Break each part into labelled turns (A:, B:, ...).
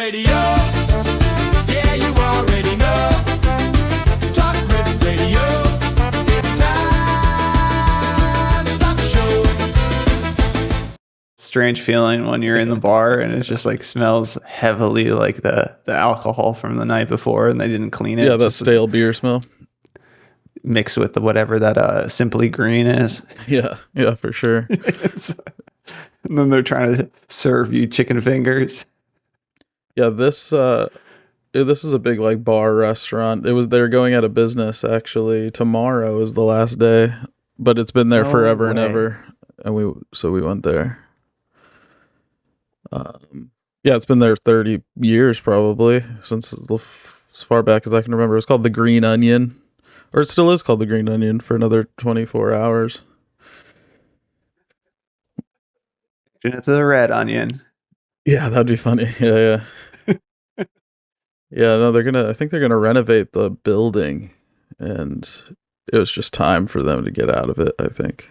A: Radio. Yeah, you already know. Talk Riff Radio. It's time to start the show.
B: Strange feeling when you're in the bar and it just like smells heavily like the alcohol from the night before and they didn't clean it.
C: Yeah, that
B: just
C: stale beer smell.
B: mixed with the whatever that Simply Green is.
C: Yeah, for sure.
B: And then they're trying to serve you chicken fingers.
C: Yeah, this is a big like bar restaurant. They're going out of business actually. Tomorrow is the last day, but it's been there forever and ever. And we went there. Yeah, it's been there 30 years probably, since as far back as I can remember. It was called the Green Onion, or it still is called the Green Onion for another 24 hours.
B: It's the Red Onion.
C: Yeah, that'd be funny. Yeah. Yeah, no, I think they're gonna renovate the building, and it was just time for them to get out of it, I think.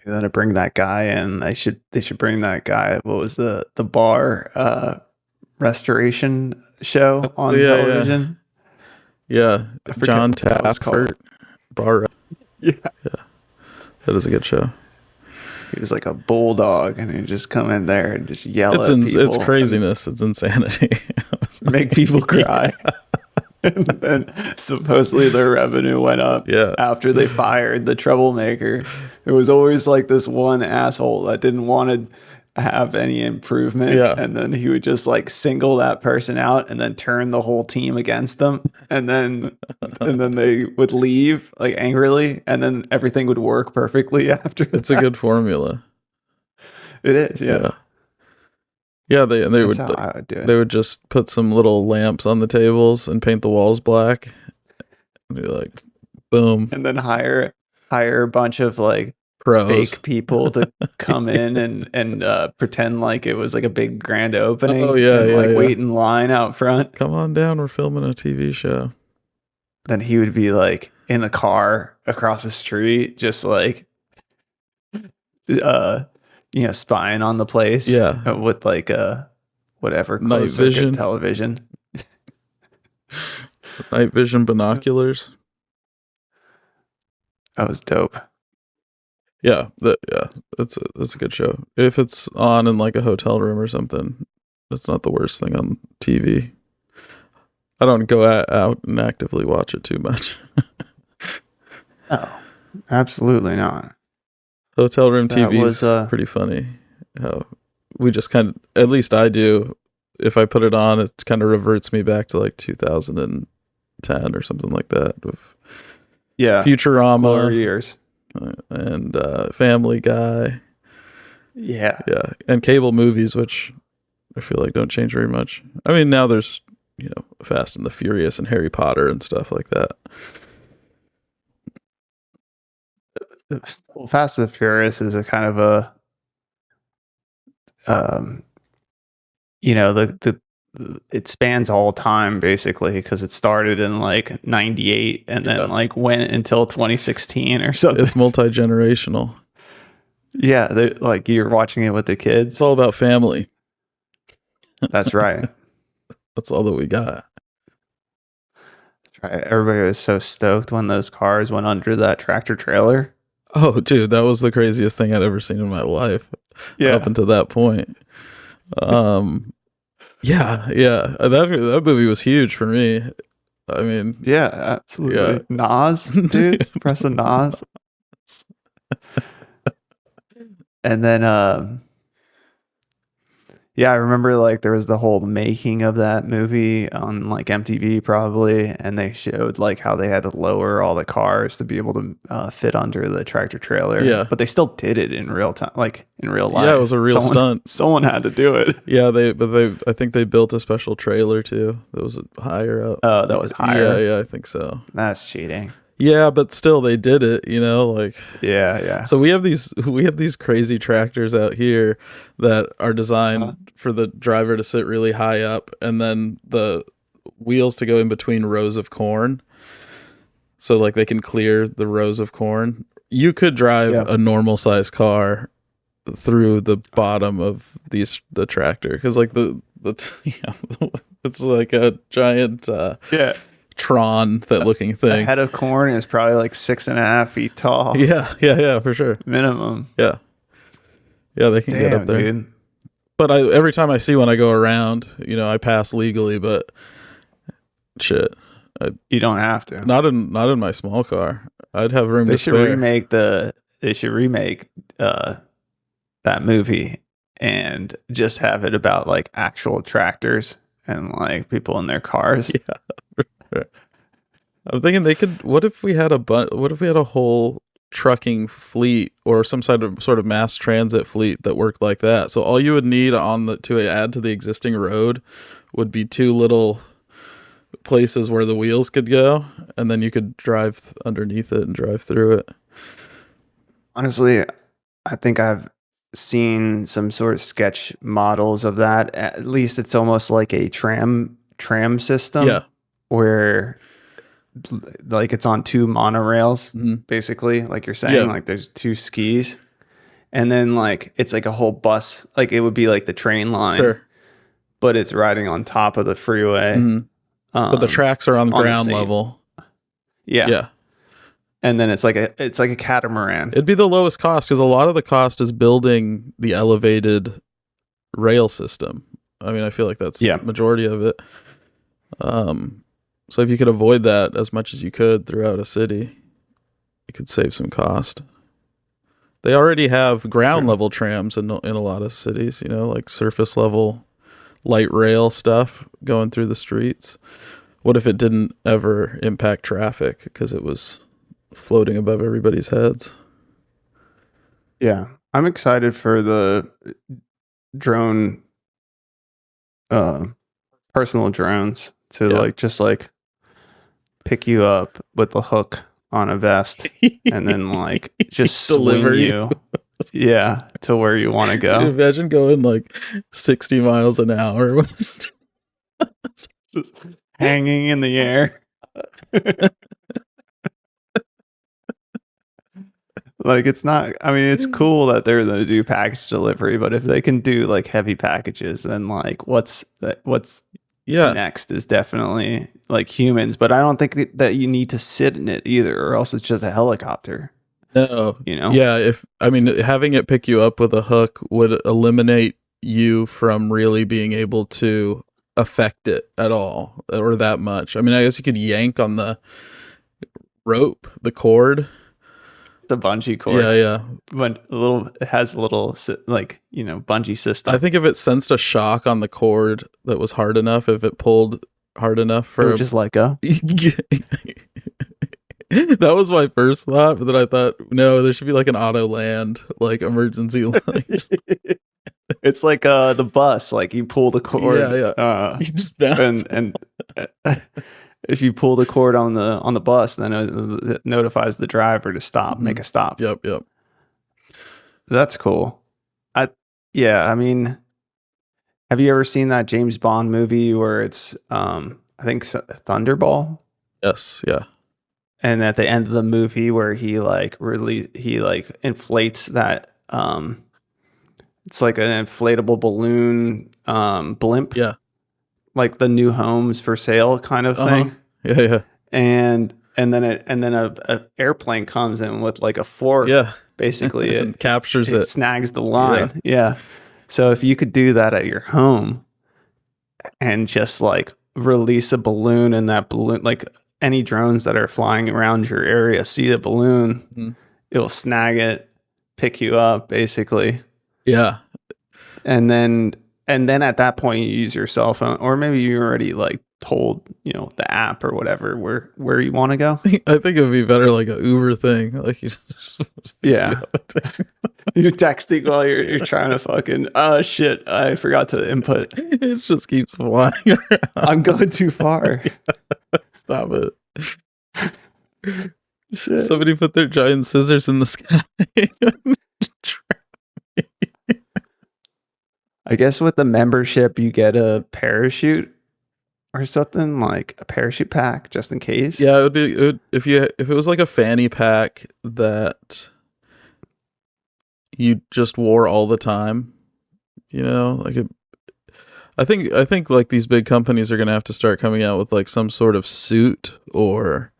B: They're gonna bring that guy in. They should bring that guy. What was the bar restoration show on television?
C: Yeah. John Taffert. Bar.
B: Yeah.
C: That is a good show.
B: He was like a bulldog, and he'd just come in there and just yell at people.
C: It's craziness. It's insanity.
B: Make people cry. And then supposedly their revenue went up after they fired the troublemaker. It was always like this one asshole that didn't want to have any improvement. Yeah. And then he would just like single that person out and then turn the whole team against them. And then they would leave like angrily, and then everything would work perfectly after. It's
C: a good formula.
B: It is, yeah.
C: Yeah, they would just put some little lamps on the tables and paint the walls black. And be like, boom.
B: And then hire a bunch of like
C: pros,
B: fake people to come in and pretend like it was like a big grand opening.
C: Oh yeah,
B: and wait in line out front.
C: Come on down, we're filming a TV show.
B: Then he would be like in a car across the street, just like spying on the place.
C: Yeah.
B: With like whatever
C: night vision
B: television.
C: Night vision binoculars.
B: That was dope.
C: Yeah, that's a good show. If it's on in like a hotel room or something, that's not the worst thing on TV. I don't go out and actively watch it too much.
B: Oh, absolutely not.
C: Hotel room TV was pretty funny. How we just kind of, at least I do, if I put it on, it kind of reverts me back to like 2010 or something like that. With Futurama.
B: Glory years.
C: And Family Guy.
B: Yeah.
C: And cable movies, which I feel like don't change very much. I mean, now there's, Fast and the Furious and Harry Potter and stuff like that.
B: Well, Fast and the Furious is a kind of a, it spans all time basically, because it started in like 98 and then like went until 2016 or something.
C: It's multi-generational.
B: Yeah, like you're watching it with the kids.
C: It's all about family.
B: That's right.
C: That's all that we got.
B: That's right. Everybody was so stoked when those cars went under that tractor trailer.
C: Oh, dude, that was the craziest thing I'd ever seen in my life. Yeah. Up until that point. Yeah. That movie was huge for me. I mean,
B: yeah, absolutely. Yeah. Nas, dude, press the Nas. And then, I remember like there was the whole making of that movie on like MTV probably, and they showed like how they had to lower all the cars to be able to fit under the tractor trailer.
C: Yeah,
B: but they still did it in real time, like in real life.
C: Yeah, it was a real stunt.
B: Someone had to do it.
C: Yeah, I think they built a special trailer too. That was higher up.
B: Oh, that was higher.
C: Yeah, I think so.
B: That's cheating.
C: Yeah, but still they did it, like.
B: Yeah.
C: So we have these crazy tractors out here that are designed for the driver to sit really high up, and then the wheels to go in between rows of corn. So like they can clear the rows of corn. You could drive a normal size car through the bottom of the tractor, because like the It's like a giant Tron that looking thing.
B: The head of corn is probably like 6.5 feet tall.
C: Yeah, for sure.
B: Minimum.
C: Yeah, they can get up there.
B: Dude.
C: But every time I see one, I go around. I pass legally, but shit,
B: you don't have to.
C: Not in my small car. I'd have room to spare.
B: They should remake that movie and just have it about like actual tractors and like people in their cars.
C: Yeah. I'm thinking they could. What if we had a whole trucking fleet or some sort of mass transit fleet that worked like that? So all you would need to add to the existing road would be 2 little places where the wheels could go, and then you could drive underneath it and drive through it.
B: Honestly, I think I've seen some sort of sketch models of that. At least it's almost like a tram system.
C: Yeah.
B: Where like it's on 2 monorails, basically, like you're saying, like there's 2 skis, and then like it's like a whole bus, like it would be like the train line, but it's riding on top of the freeway.
C: But the tracks are on the ground level. Yeah.
B: And then it's like a catamaran.
C: It'd be the lowest cost because a lot of the cost is building the elevated rail system. I mean, I feel like that's the majority of it. So if you could avoid that as much as you could throughout a city, you could save some cost. They already have ground level trams in a lot of cities, like surface level light rail stuff going through the streets. What if it didn't ever impact traffic because it was floating above everybody's heads?
B: Yeah. I'm excited for the drone, personal drones to just pick you up with the hook on a vest and then like just swing you to where you want to go.
C: Imagine going like 60 miles an hour with
B: just hanging in the air. Like it's not, I mean, it's cool that they're going to do package delivery, but if they can do like heavy packages, then like what's next is definitely like humans, but I don't think that you need to sit in it either, or else it's just a helicopter.
C: No, yeah. Having it pick you up with a hook would eliminate you from really being able to affect it at all or that much. I mean, I guess you could yank on the rope, the cord.
B: The bungee cord.
C: Yeah.
B: But it has a little bungee system.
C: I think if it sensed a shock on the cord that was hard enough, if it pulled hard enough for
B: it would just let go.
C: That was my first thought, but then I thought, no, there should be like an auto land, like emergency light.
B: It's like the bus, like you pull the cord.
C: You just bounce.
B: And if you pull the cord on the bus, then it notifies the driver to stop, make a stop.
C: Yep.
B: That's cool. I mean, have you ever seen that James Bond movie where it's I think Thunderball?
C: Yes, yeah.
B: And at the end of the movie where he inflates that it's like an inflatable balloon blimp.
C: Yeah.
B: Like the new homes for sale kind of thing.
C: Yeah.
B: And then a airplane comes in with like a fork.
C: Yeah.
B: Basically it
C: captures it.
B: Snags the line. Yeah. So if you could do that at your home and just like release a balloon, and that balloon, like any drones that are flying around your area see the balloon, it'll snag it, pick you up basically.
C: Yeah.
B: And then at that point you use your cell phone, or maybe you already like told, the app or whatever where you want to go.
C: I think it would be better like a Uber thing. Like you're
B: texting while you're trying to fucking, shit, I forgot to input.
C: It just keeps flying around.
B: I'm going too far.
C: Stop it. Shit. Somebody put their giant scissors in the sky.
B: I guess with the membership, you get a parachute or something, like a parachute pack just in case.
C: Yeah, it would be if it was like a fanny pack that you just wore all the time. I think like these big companies are going to have to start coming out with like some sort of suit or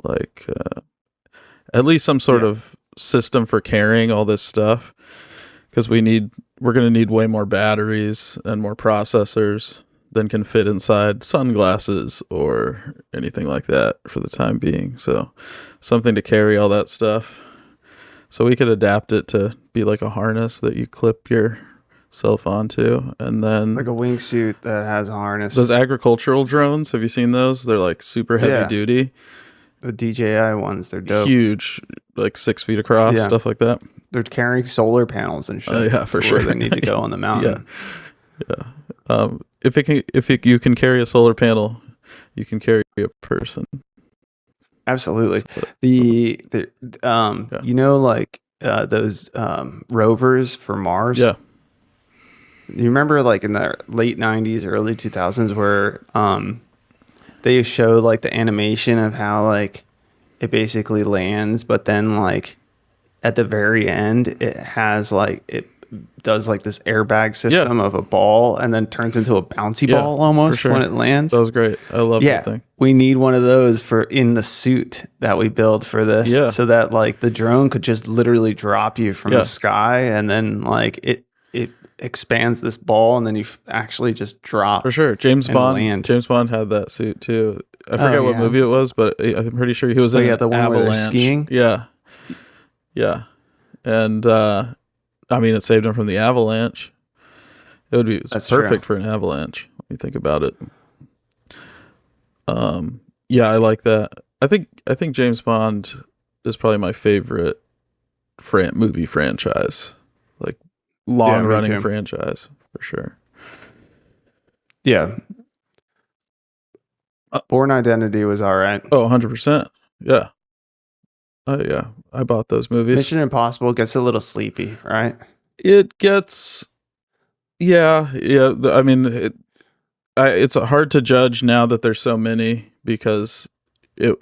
C: like at least some sort of system for carrying all this stuff, because we're going to need way more batteries and more processors than can fit inside sunglasses or anything like that for the time being. So something to carry all that stuff. So we could adapt it to be like a harness that you clip yourself onto, and then
B: like a wingsuit that has a harness.
C: Those agricultural drones, have you seen those? They're like super heavy duty.
B: The DJI ones, they're dope.
C: Huge, like 6 feet across, stuff like that.
B: They're carrying solar panels and shit.
C: Yeah, for sure.
B: Where they need to go on the mountain.
C: If you can carry a solar panel, you can carry a person.
B: Absolutely. You know, like those rovers for Mars.
C: Yeah.
B: You remember, like in the late '90s, early 2000s, where they show like the animation of how like it basically lands, but then like at the very end, it has like it does like this airbag system of a ball, and then turns into a bouncy ball almost when it lands.
C: That was great. I love that thing.
B: We need one of those for in the suit that we build for this, so that like the drone could just literally drop you from the sky, and then like it expands this ball, and then you actually just drop.
C: For sure. James Bond had that suit too. I forget what movie it was, but I'm pretty sure he was in
B: the one
C: avalanche.
B: where they're skiing.
C: Yeah. And I mean, it saved him from the avalanche. It's perfect for an avalanche when you think about it. I like that. I think James Bond is probably my favorite movie franchise, like long running franchise for sure.
B: Yeah. Born Identity was all right.
C: Oh, 100%. Yeah. Yeah. I bought those movies.
B: Mission Impossible gets a little sleepy, right?
C: It gets, I mean, it's hard to judge now that there's so many, because it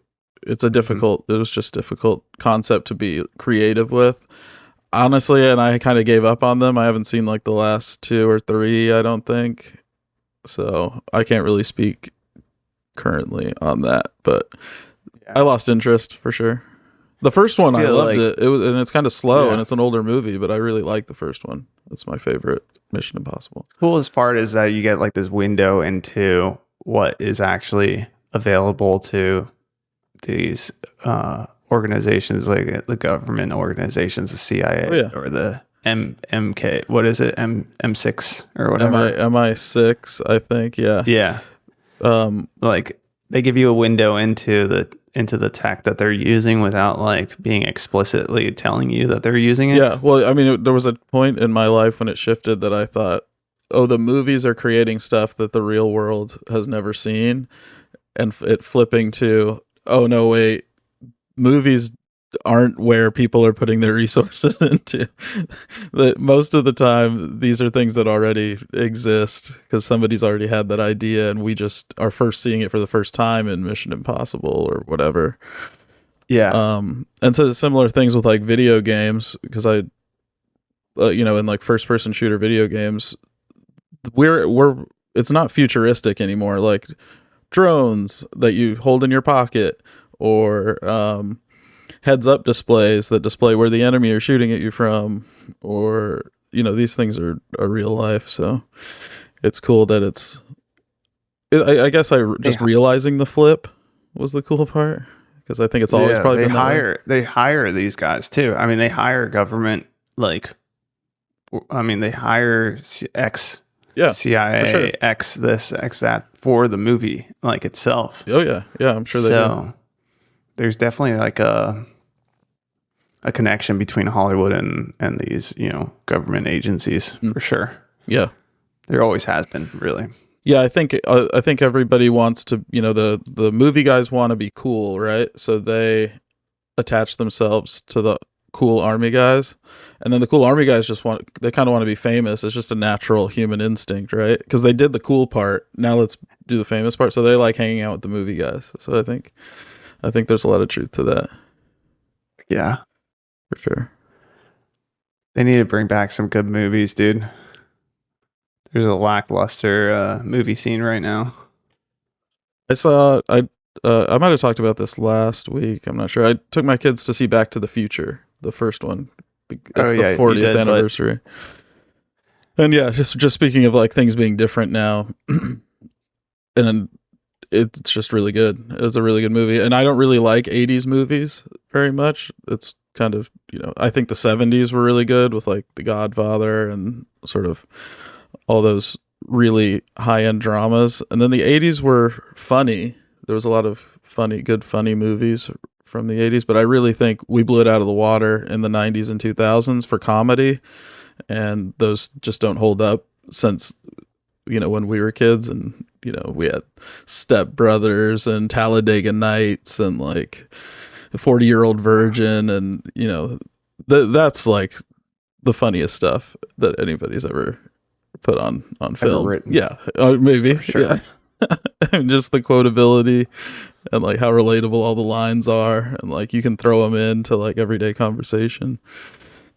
C: was just difficult concept to be creative with, honestly. And I kind of gave up on them. I haven't seen like the last 2 or 3, I don't think. So I can't really speak currently on that, but I lost interest for sure. The first one, I loved it. It was, and it's kind of slow, and it's an older movie, but I really like the first one. That's my favorite Mission Impossible.
B: Coolest part is that you get like this window into what is actually available to these organizations, like the government organizations, the CIA or the MK. What is it? M6 or whatever.
C: MI6, I think. Yeah.
B: Yeah. Like they give you a window into the tech that they're using without like being explicitly telling you that they're using it.
C: Yeah. Well, I mean, there was a point in my life when it shifted that I thought, oh, the movies are creating stuff that the real world has never seen. And it flipping to, oh, no, wait, movies aren't where people are putting their resources into. Most of the time, these are things that already exist because somebody's already had that idea, and we just are first seeing it for the first time in Mission Impossible or whatever.
B: Yeah.
C: And so similar things with like video games, because I, in like first person shooter video games, it's not futuristic anymore. Like drones that you hold in your pocket, or heads up displays that display where the enemy are shooting at you from, or these things are real life. So it's cool that I guess realizing the flip was the cool part, because I think it's always probably
B: they hire these guys too. I mean, they hire government, they hire CIA, sure. X this, X that for the movie like itself.
C: Oh yeah, I'm sure they do.
B: There's definitely like a connection between Hollywood and these, government agencies for sure.
C: Yeah.
B: There always has been, really.
C: Yeah, I think everybody wants to, the movie guys want to be cool, right? So they attach themselves to the cool army guys. And then the cool army guys they kind of want to be famous. It's just a natural human instinct, right? Because they did the cool part. Now let's do the famous part. So they like hanging out with the movie guys. So I think there's a lot of truth to that.
B: Yeah.
C: For sure.
B: They need to bring back some good movies, dude. There's a lackluster movie scene right now.
C: I saw. I might have talked about this last week. I'm not sure. I took my kids to see Back to the Future, the first one. It's the 40th anniversary. And yeah, just speaking of like things being different now, and it's just really good. It's a really good movie, and I don't really like 80s movies very much. It's kind of, I think the 70s were really good with like The Godfather and sort of all those really high-end dramas, and then the 80s were funny. There was a lot of good funny movies from the 80s, but I really think we blew it out of the water in the 90s and 2000s for comedy, and those just don't hold up since when we were kids, and we had Step Brothers and Talladega Nights and like the 40-Year-Old Virgin, and that's like the funniest stuff that anybody's ever put on film.
B: Written.
C: Yeah, maybe. For sure. Yeah. And just the quotability and like how relatable all the lines are, and like you can throw them into like everyday conversation,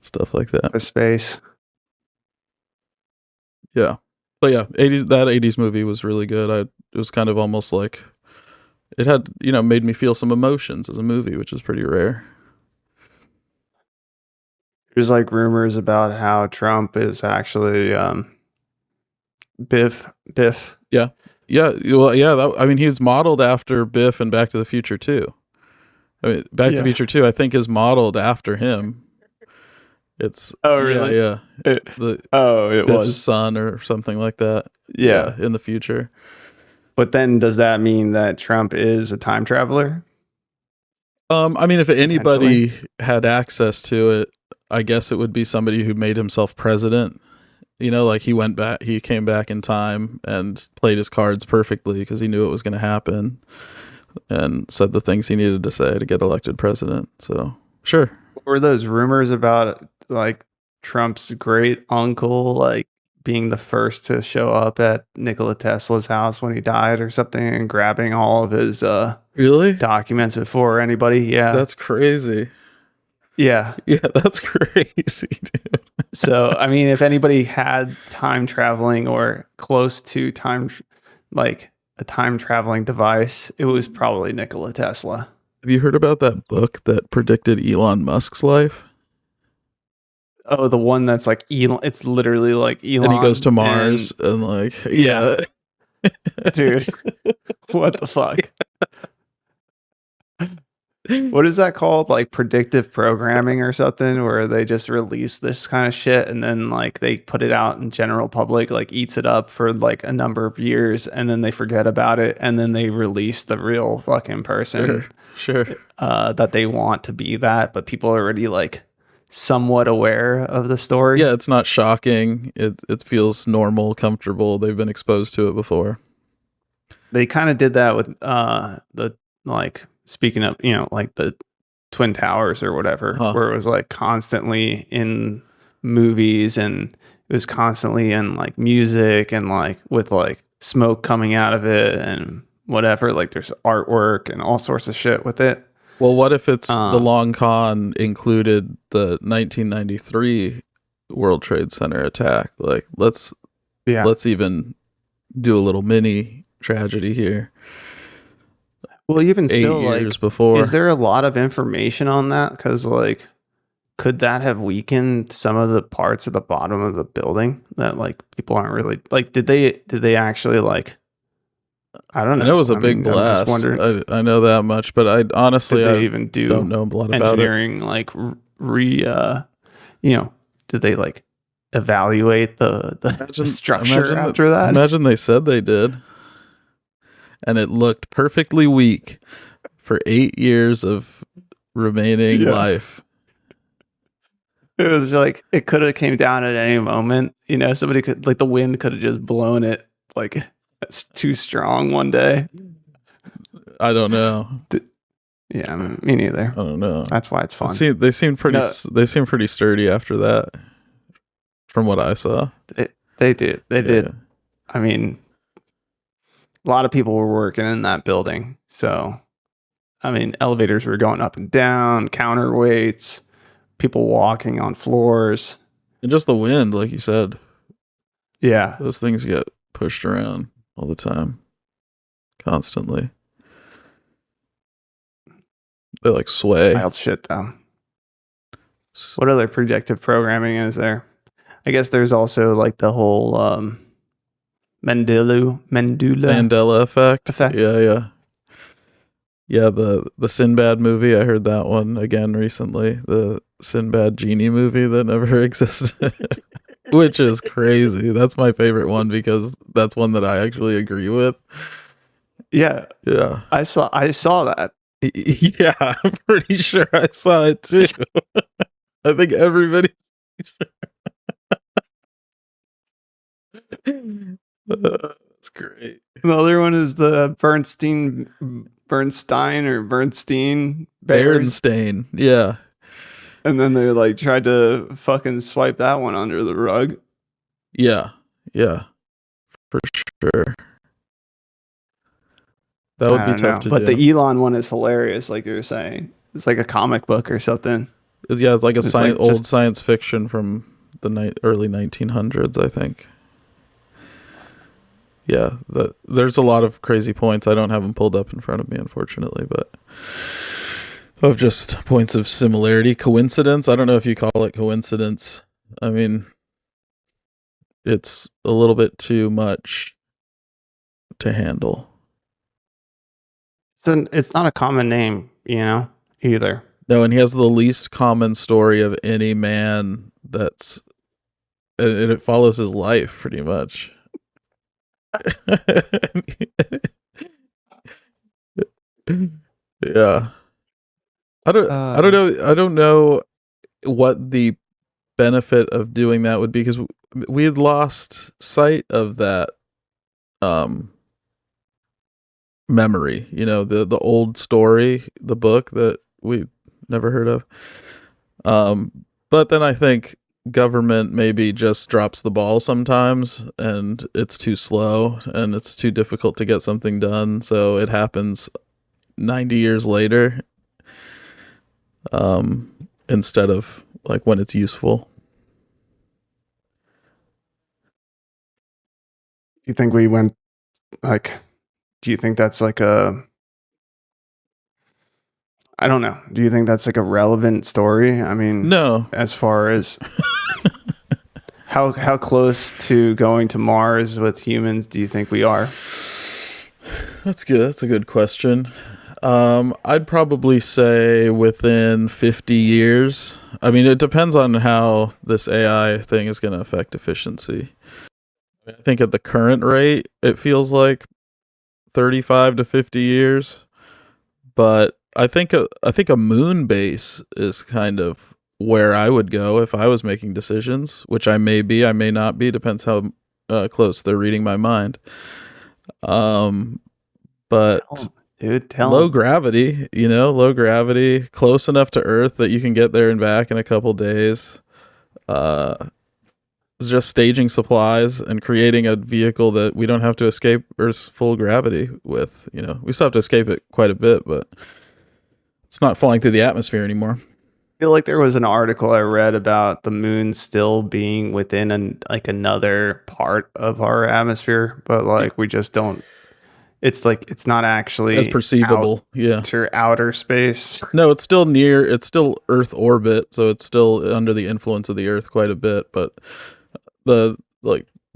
C: stuff like that.
B: The space.
C: Yeah. But yeah, 80s movie was really good. It was kind of almost like it had, made me feel some emotions as a movie, which is pretty rare.
B: There's like rumors about how Trump is actually Biff.
C: Yeah. Yeah. Well, yeah. He was modeled after Biff and Back to the Future 2. I mean, Back to the Future 2, I think, is modeled after him. It's
B: really?
C: Yeah.
B: It
C: Biff's
B: was
C: son or something like that.
B: Yeah,
C: in the future.
B: But then, does that mean that Trump is a time traveler?
C: If anybody had access to it, I guess it would be somebody who made himself president. Like he came back in time and played his cards perfectly because he knew it was going to happen and said the things he needed to say to get elected president. So, sure.
B: Were those rumors about like Trump's great uncle like being the first to show up at Nikola Tesla's house when he died or something and grabbing all of his
C: really
B: documents before anybody? Yeah.
C: That's crazy.
B: Yeah.
C: Yeah, that's crazy, dude.
B: So, if anybody had time traveling or close to time, like a time traveling device, it was probably Nikola Tesla.
C: Have you heard about that book that predicted Elon Musk's life?
B: Oh, the one that's like Elon. It's literally like Elon.
C: And he goes to Mars and like, yeah.
B: Dude, what the fuck? What is that called? Like predictive programming or something, where they just release this kind of shit and then like they put it out in general public, like eats it up for like a number of years and then they forget about it and then they release the real fucking person.
C: Sure.
B: That they want to be that, but people are already like somewhat aware of the story.
C: Yeah, it's not shocking. It feels normal, comfortable. They've been exposed to it before.
B: They kind of did that with the like. Speaking of, like the Twin Towers or whatever, where it was like constantly in movies and it was constantly in like music and like with like smoke coming out of it and whatever. Like there's artwork and all sorts of shit with it.
C: Well, what if it's the long con included the 1993 World Trade Center attack? Like let's even do a little mini tragedy here.
B: Well, even still, like,
C: before.
B: Is there a lot of information on that? Because, like, could that have weakened some of the parts of the bottom of the building that, like, people aren't really like? Did they actually like? I don't know.
C: I know it was a big blast. I know that much, but I honestly
B: even
C: don't know a lot about
B: engineering. Like, did they like evaluate the structure after that?
C: Imagine they said they did. And it looked perfectly weak for 8 years of remaining life.
B: It was like, it could have came down at any moment. Somebody could, like the wind could have just blown it. Like it's too strong one day.
C: I don't know.
B: Yeah, me neither.
C: I don't know.
B: That's why it's fun.
C: They seem pretty sturdy after that from what I saw.
B: They did. A lot of people were working in that building. So, elevators were going up and down, counterweights, people walking on floors.
C: And just the wind, like you said.
B: Yeah.
C: Those things get pushed around all the time, constantly. They like sway.
B: Wild shit though. What other predictive programming is there? I guess there's also like the whole
C: Mandela effect. Yeah. The Sinbad movie. I heard that one again recently. The Sinbad genie movie that never existed, which is crazy. That's my favorite one because that's one that I actually agree with.
B: Yeah. I saw that.
C: Yeah, I'm pretty sure I saw it too. I think everybody. That's great.
B: The other one is the Bernstein bears.
C: Berenstain. Yeah.
B: And then they like tried to fucking swipe that one under the rug.
C: Yeah. For sure. That would be tough to do.
B: But the Elon one is hilarious, like you were saying. It's like a comic book or something.
C: Yeah, it's like old science fiction from the early 1900s, I think. Yeah, there's a lot of crazy points. I don't have them pulled up in front of me, unfortunately, but of just points of similarity. Coincidence? I don't know if you call it coincidence. I mean, it's a little bit too much to handle.
B: It's not a common name, either.
C: No, and he has the least common story of any man and it follows his life pretty much. Yeah. I don't know what the benefit of doing that would be, because we had lost sight of that memory, the old story, the book that we never heard of. But then I think government maybe just drops the ball sometimes, and it's too slow and it's too difficult to get something done, so it happens 90 years later, instead of like when it's useful.
B: Do you think do you think that's like I don't know. Do you think that's like a relevant story? I mean,
C: no.
B: As far as how close to going to Mars with humans do you think we are?
C: That's good. That's a good question. I'd probably say within 50 years. I mean, it depends on how this AI thing is going to affect efficiency. I think at the current rate, it feels like 35 to 50 years. But I think a moon base is kind of where I would go if I was making decisions, which I may be, I may not be, depends how close they're reading my mind. But low gravity, low gravity, close enough to Earth that you can get there and back in a couple days. Just staging supplies and creating a vehicle that we don't have to escape Earth's full gravity with. We still have to escape it quite a bit, but it's not falling through the atmosphere anymore.
B: I feel like there was an article I read about the moon still being within another part of our atmosphere, but like we just don't. It's like it's not actually
C: as perceivable.
B: To outer space.
C: No, it's still near. It's still Earth orbit, so it's still under the influence of the Earth quite a bit. But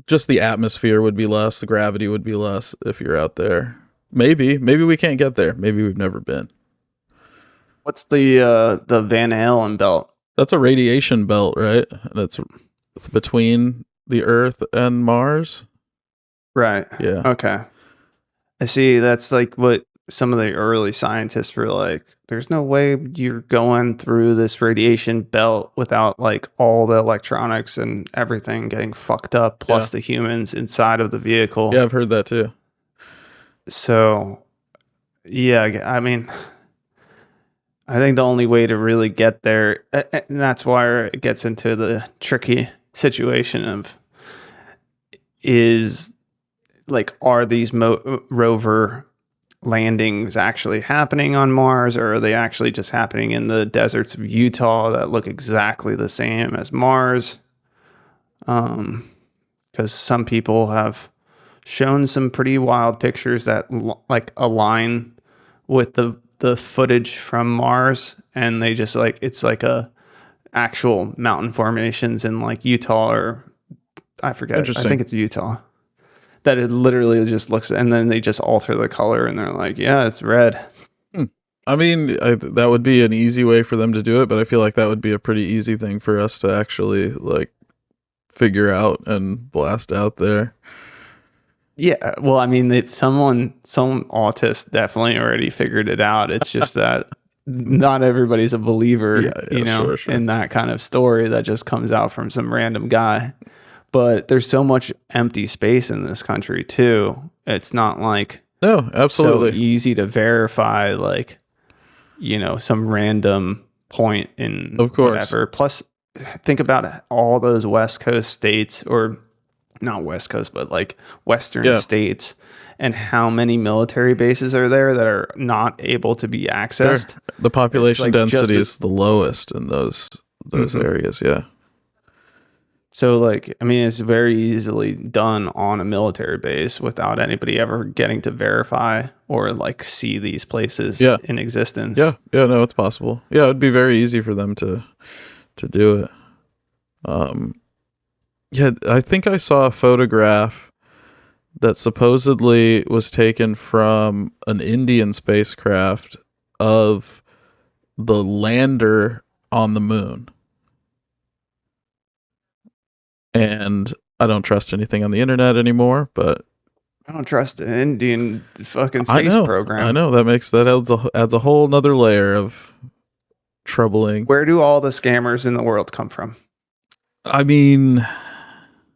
C: just the atmosphere would be less. The gravity would be less if you're out there. Maybe we can't get there. Maybe we've never been.
B: What's the Van Allen belt?
C: That's a radiation belt, right? And it's between the Earth and Mars.
B: Right.
C: Yeah.
B: Okay. I see. That's like what some of the early scientists were like. There's no way you're going through this radiation belt without like all the electronics and everything getting fucked up, plus the humans inside of the vehicle.
C: Yeah, I've heard that too.
B: So, yeah, I mean, I think the only way to really get there, and that's why it gets into the tricky situation of, is like, are these rover landings actually happening on Mars, or are they actually just happening in the deserts of Utah that look exactly the same as Mars? Because because some people have shown some pretty wild pictures that like align with the footage from Mars, and they just like, it's like a actual mountain formations in like Utah, or I forget. I think it's Utah. That it literally just looks, and then they just alter the color, and they're like, yeah, it's red.
C: I mean, that would be an easy way for them to do it, but I feel like that would be a pretty easy thing for us to actually like figure out and blast out there.
B: Yeah, well, I mean, some autist definitely already figured it out. It's just that not everybody's a believer, sure. In that kind of story that just comes out from some random guy. But there's so much empty space in this country too. It's not like
C: absolutely
B: so easy to verify, like, some random point in whatever. Plus, think about all those West Coast states, or not West Coast, but like Western states, and how many military bases are there that are not able to be accessed.
C: The population density is the lowest in those areas. Yeah.
B: So, like, I mean, it's very easily done on a military base without anybody ever getting to verify or like see these places in existence.
C: Yeah, no, it's possible. Yeah, it'd be very easy for them to do it. Yeah, I think I saw a photograph that supposedly was taken from an Indian spacecraft of the lander on the moon. And I don't trust anything on the internet anymore, but
B: I don't trust an Indian fucking space program.
C: I know that adds a whole nother layer of troubling.
B: Where do all the scammers in the world come from?
C: I mean,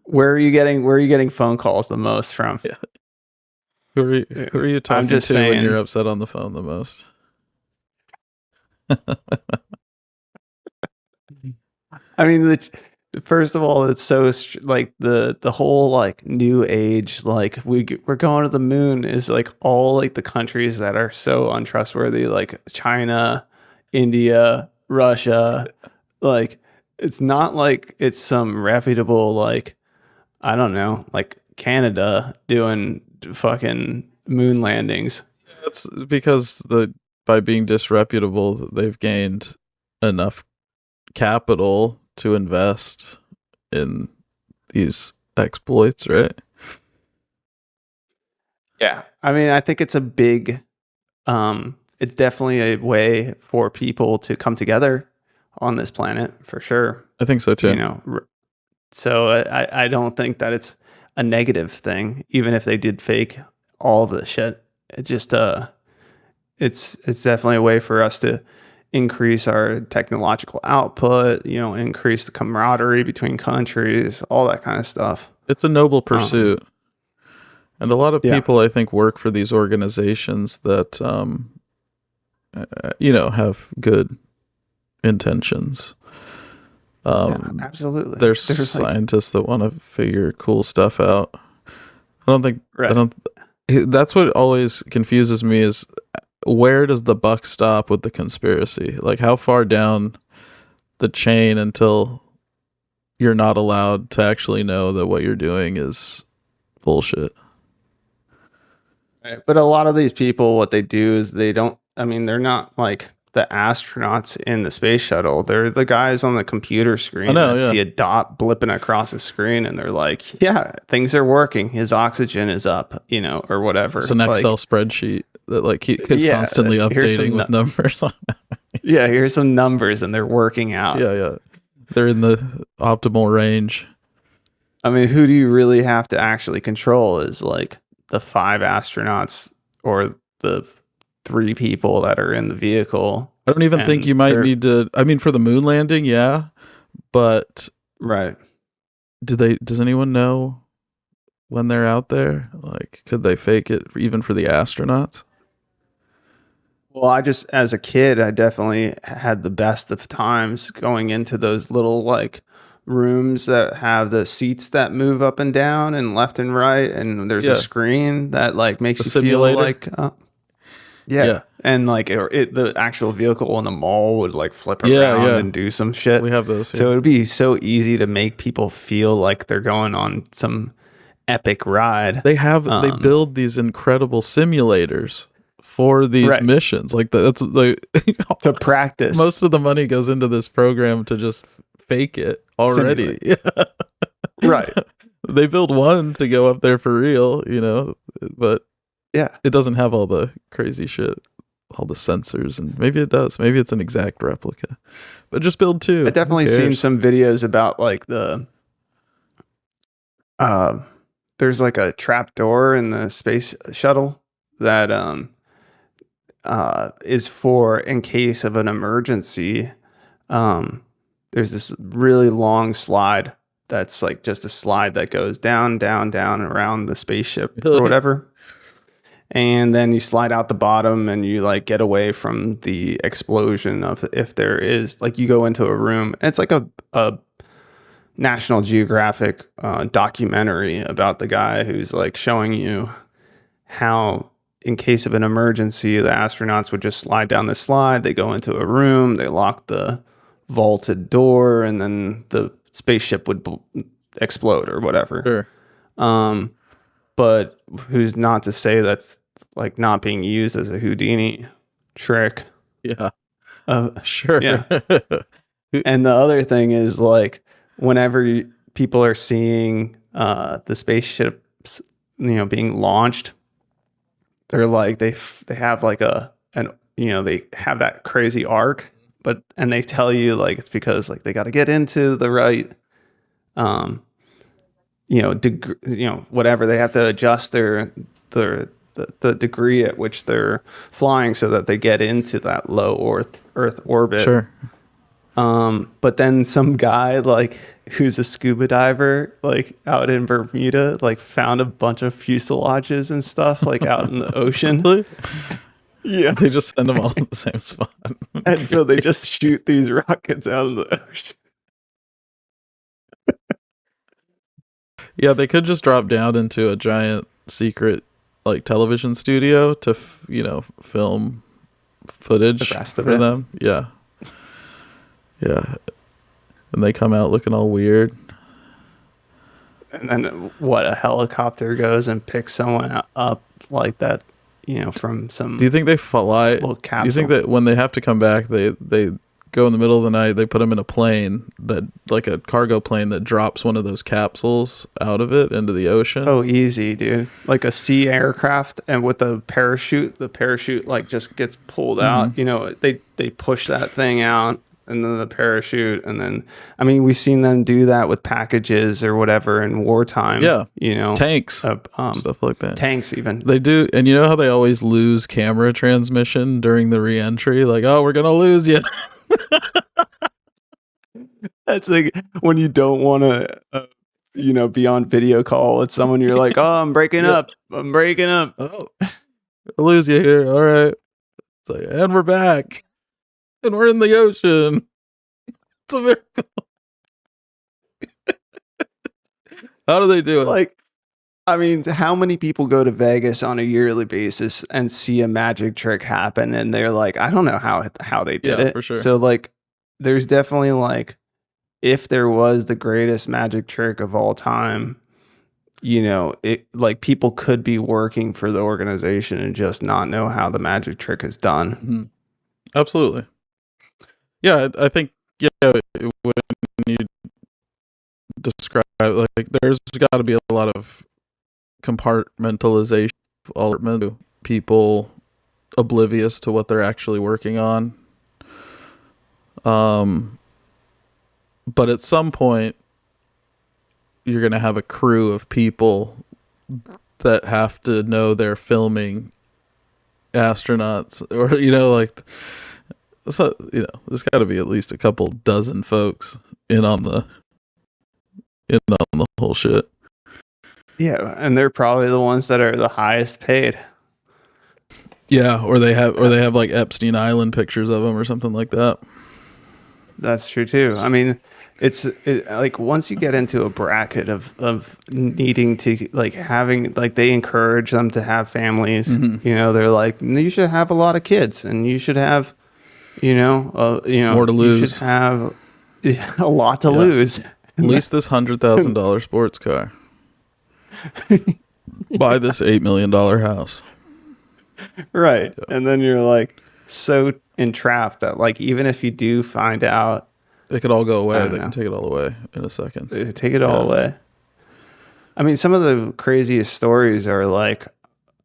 B: where are you getting phone calls the most from?
C: Yeah. Who are you talking to saying, when you're upset on the phone the most?
B: I mean, first of all, it's so like the whole like new age, like we're going to the moon is like all like the countries that are so untrustworthy, like China, India, Russia. Like, it's not like it's some reputable, like, I don't know, like Canada doing fucking moon landings.
C: That's because by being disreputable, they've gained enough capital to invest in these exploits, right?
B: Yeah. I mean, I think it's a big, it's definitely a way for people to come together on this planet, for sure.
C: I think so too.
B: So I don't think that it's a negative thing, even if they did fake all of the shit. It's just, it's definitely a way for us to increase our technological output, increase the camaraderie between countries, all that kind of stuff.
C: It's a noble pursuit. And a lot of people, I think, work for these organizations that, have good intentions.
B: Absolutely.
C: There's scientists that want to figure cool stuff out. That's what always confuses me is, where does the buck stop with the conspiracy? Like, how far down the chain until you're not allowed to actually know that what you're doing is bullshit?
B: Right. But a lot of these people, what they do is they're not like the astronauts in the space shuttle. They're the guys on the computer screen see a dot blipping across the screen, and they're like, yeah, things are working. His oxygen is up, or whatever.
C: It's an Excel spreadsheet that is constantly updating with numbers.
B: Yeah, here's some numbers, and they're working out.
C: Yeah. They're in the optimal range.
B: I mean, who do you really have to actually control is like the 5 astronauts or the 3 people that are in the vehicle.
C: I don't even think you might need to. I mean, for the moon landing, yeah, but
B: right.
C: Does anyone know when they're out there? Like, could they fake it even for the astronauts?
B: Well, as a kid, I definitely had the best of times going into those little like rooms that have the seats that move up and down and left and right, and there's a screen that like makes you feel like Yeah. And like the actual vehicle in the mall would like flip around and do some shit.
C: We have those.
B: So it would be so easy to make people feel like they're going on some epic ride.
C: They build these incredible simulators for these missions. Like that's like
B: to practice.
C: Most of the money goes into this program to just fake it already. Yeah.
B: Right.
C: They build one to go up there for real, but it doesn't have all the crazy shit, all the sensors, and maybe it does. Maybe it's an exact replica, but just build two.
B: I've definitely seen some videos about like there's like a trap door in the space shuttle that is for in case of an emergency. There's this really long slide that's like just a slide that goes down, down, down around the spaceship or whatever. And then you slide out the bottom and you like get away from the explosion of if there is like you go into a room. It's like a National Geographic documentary about the guy who's like showing you how in case of an emergency, the astronauts would just slide down the slide. They go into a room, they lock the vaulted door, and then the spaceship would explode or whatever.
C: Sure.
B: But who's not to say that's like not being used as a Houdini trick?
C: Yeah. Sure.
B: Yeah. And the other thing is like whenever people are seeing the spaceships, being launched, they're like they have like they have that crazy arc, and they tell you like it's because like they got to get into the right whatever, they have to adjust the degree at which they're flying so that they get into that low Earth orbit.
C: Sure.
B: But then some guy like who's a scuba diver like out in Bermuda like found a bunch of fuselages and stuff like out in the ocean.
C: Really?
B: Yeah.
C: They just send them all to the same spot.
B: And so they just shoot these rockets out of the ocean.
C: Yeah, they could just drop down into a giant secret like television studio to film footage for them. Yeah. Yeah. And they come out looking all weird.
B: And then a helicopter goes and picks someone up like that, from some.
C: Do you think they fly?
B: Little capsule.
C: Do you think that when they have to come back, they go in the middle of the night, they put them in a plane that like a cargo plane that drops one of those capsules out of it into the ocean?
B: Oh, easy, dude. Like a sea aircraft, and with the parachute like just gets pulled out. They push that thing out. And then the parachute, and then we've seen them do that with packages or whatever in wartime.
C: Yeah, tanks, stuff like that.
B: Tanks, even
C: they do. And you know how they always lose camera transmission during the re-entry? Like, oh, we're gonna lose you.
B: That's like when you don't want to, be on video call with someone. You're like, oh, I'm breaking up.
C: Oh, I'll lose you here. All right. It's like, and we're back. And we're in the ocean. It's a miracle. How do they do it?
B: Like, how many people go to Vegas on a yearly basis and see a magic trick happen, and they're like, I don't know how they did it.
C: For sure.
B: So like, there's definitely like, if there was the greatest magic trick of all time, it like people could be working for the organization and just not know how the magic trick is done.
C: Mm-hmm. Absolutely. Yeah, I think when you describe like there's got to be a lot of compartmentalization of people oblivious to what they're actually working on. But at some point you're going to have a crew of people that have to know they're filming astronauts, or like, so there's got to be at least a couple dozen folks in on the whole shit.
B: Yeah, and they're probably the ones that are the highest paid.
C: Yeah, or they have like Epstein Island pictures of them or something like that.
B: That's true too. like once you get into a bracket of needing to like having like they encourage them to have families. You know, they're like you should have a lot of kids and you should have
C: more to lose.
B: You should have a lot to lose.
C: At least this $100,000 sports car. Buy this $8 million house.
B: Right. Yeah. And then you're like so entrapped that like even if you do find out,
C: it could all go away. They can take it all away in a second.
B: They take it all away. I mean, some of the craziest stories are like,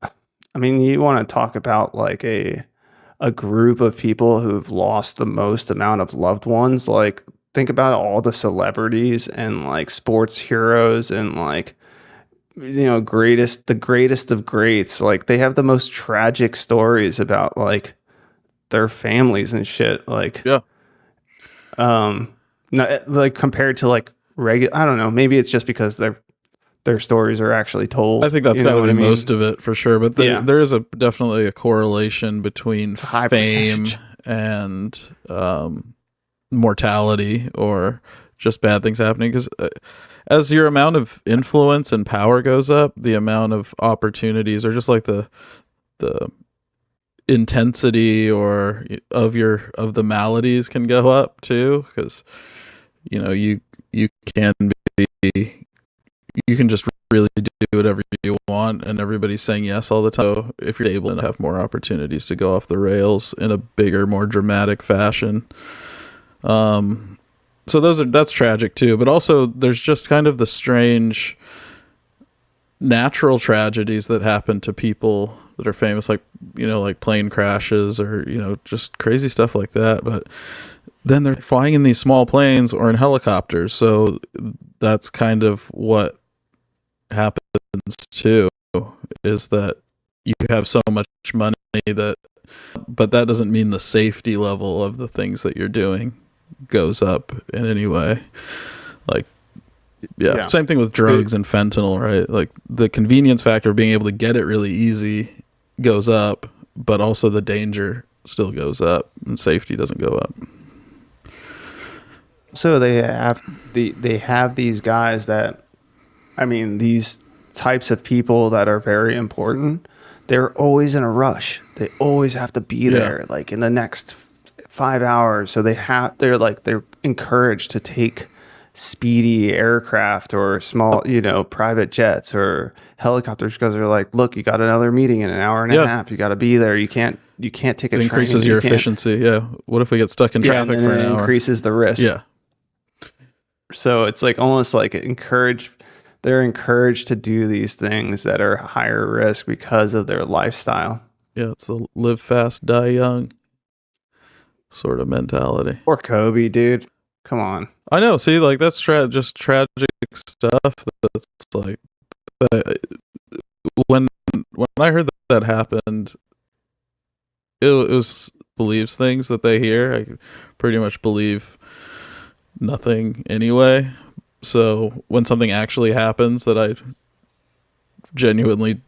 B: I mean, you want to talk about like a group of people who've lost the most amount of loved ones. Like, think about all the celebrities and like sports heroes and like, you know, the greatest of greats. Like, they have the most tragic stories about like their families and shit. Like, not, like compared to like regular, I don't know, maybe it's just because their stories are actually told.
C: I think that's got to be most of it for sure. But there is definitely a correlation between fame and mortality or just bad things happening. Because as your amount of influence and power goes up, the amount of opportunities or just like the intensity or of the maladies can go up too. Because you know you can just really do whatever you want and everybody's saying yes all the time. So if you're able to have more opportunities to go off the rails in a bigger, more dramatic fashion. So that's tragic too, but also there's just kind of the strange natural tragedies that happen to people that are famous, like, you know, like plane crashes or, you know, just crazy stuff like that. But then they're flying in these small planes or in helicopters. So that's kind of what happens too, is that you have so much money but that doesn't mean the safety level of the things that you're doing goes up in any way. Like, same thing with drugs and fentanyl, right? Like the convenience factor of being able to get it really easy goes up, but also the danger still goes up and safety doesn't go up.
B: So they have these guys that, I mean, these types of people that are very important, they're always in a rush. They always have to be there, like in the next 5 hours. So they're encouraged to take speedy aircraft or small, you know, private jets or helicopters because they're like, look, you got another meeting in an hour and a half. You got to be there. You can't take a train.
C: It increases your efficiency. Yeah. What if we get stuck in traffic for an hour?
B: It increases the risk.
C: Yeah.
B: So it's like almost like they're encouraged to do these things that are higher risk because of their lifestyle. Yeah,
C: it's a live fast, die young sort of mentality.
B: Or Kobe, dude. Come on.
C: I know. See, like that's just tragic stuff. That's like when I heard that happened, it was believes things that they hear. I pretty much believe nothing anyway. So when something actually happens that I genuinely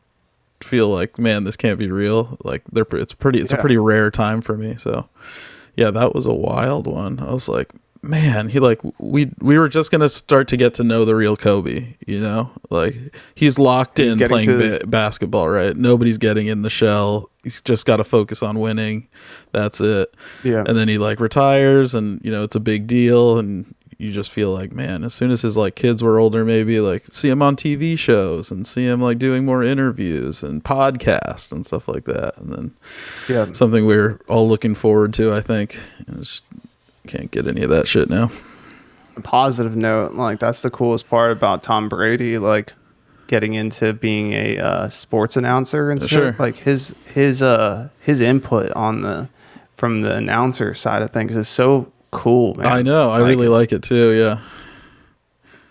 C: feel like, man, this can't be real. Like it's a pretty rare time for me. So yeah, that was a wild one. I was like, man, we were just going to start to get to know the real Kobe, you know, like he's locked in playing basketball, right? Nobody's getting in the shell. He's just got to focus on winning. That's it. Yeah. And then he like retires and, you know, it's a big deal. And you just feel like, man, as soon as his like kids were older, maybe like see him on TV shows and see him like doing more interviews and podcasts and stuff like that. And then something we're all looking forward to, I think. Just can't get any of that shit now.
B: A positive note, like that's the coolest part about Tom Brady, like getting into being a sports announcer and stuff. Sure. Like his input from the announcer side of things is so cool, man.
C: I know. I really like it too. Yeah.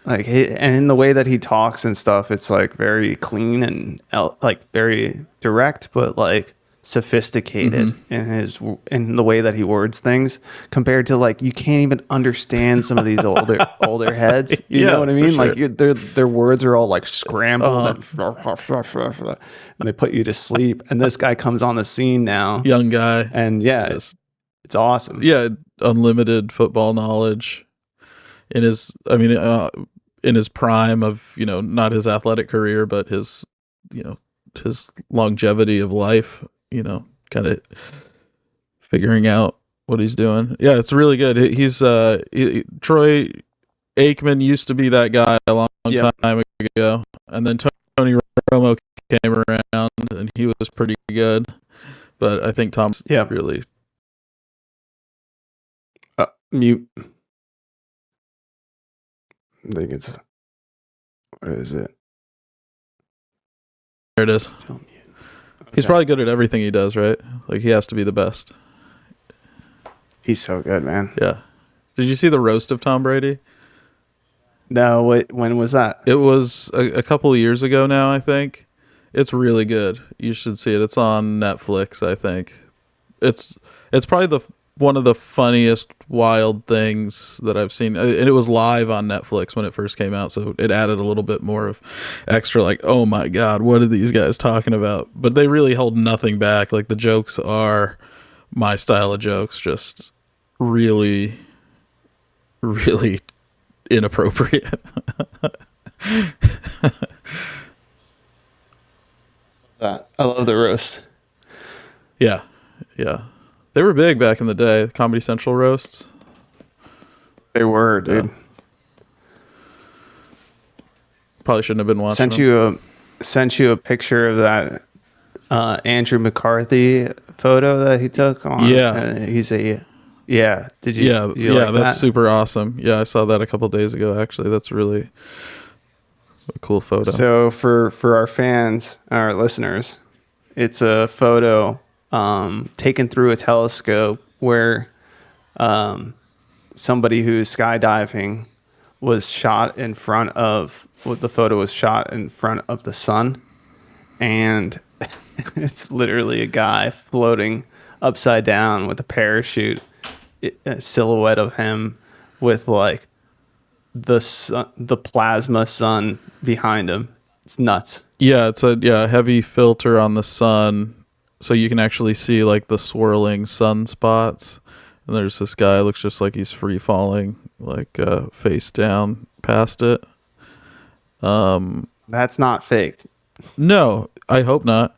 B: Like, and in the way that he talks and stuff, it's like very clean and like very direct, but like sophisticated in the way that he words things compared to like, you can't even understand some of these older heads. You know what I mean? Sure. Like their words are all like scrambled and they put you to sleep. And this guy comes on the scene now,
C: young guy.
B: And it's awesome.
C: Yeah. Unlimited football knowledge. in his, in his prime of, not his athletic career, but his, his longevity of life, kind of figuring out what he's doing. Yeah, it's really good. He's Troy Aikman used to be that guy a long time ago, and then Tony Romo came around, and he was pretty good. But I think Tom's really
B: mute. I think it's, what is it?
C: There it is.
B: Still mute. Okay.
C: He's probably good at everything he does, right? Like, he has to be the best.
B: He's so good, man.
C: Yeah. Did you see the roast of Tom Brady?
B: No, when was that?
C: It was a couple of years ago now, I think. It's really good. You should see it. It's on Netflix, I think. It's probably one of the funniest wild things that I've seen. And it was live on Netflix when it first came out, so it added a little bit more of extra, like, oh my God, what are these guys talking about? But they really hold nothing back. Like, the jokes are my style of jokes, just really, really inappropriate.
B: I love the roast.
C: Yeah. They were big back in the day, Comedy Central roasts.
B: They were, dude.
C: Yeah. Probably shouldn't have been watching them.
B: Sent you a picture of that Andrew McCarthy photo that he took on. He's a Did you?
C: Yeah, that's super awesome. Yeah, I saw that a couple days ago. Actually, that's really a cool photo.
B: So for our fans, our listeners, it's a photo taken through a telescope where somebody who's skydiving was shot in front of, the photo was shot in front of the sun, and it's literally a guy floating upside down with a parachute, a silhouette of him with like the plasma sun behind him. It's nuts.
C: Yeah, it's a heavy filter on the sun, so you can actually see like the swirling sunspots. And there's this guy, looks just like he's free falling, like face down past it.
B: That's not faked.
C: No, I hope not.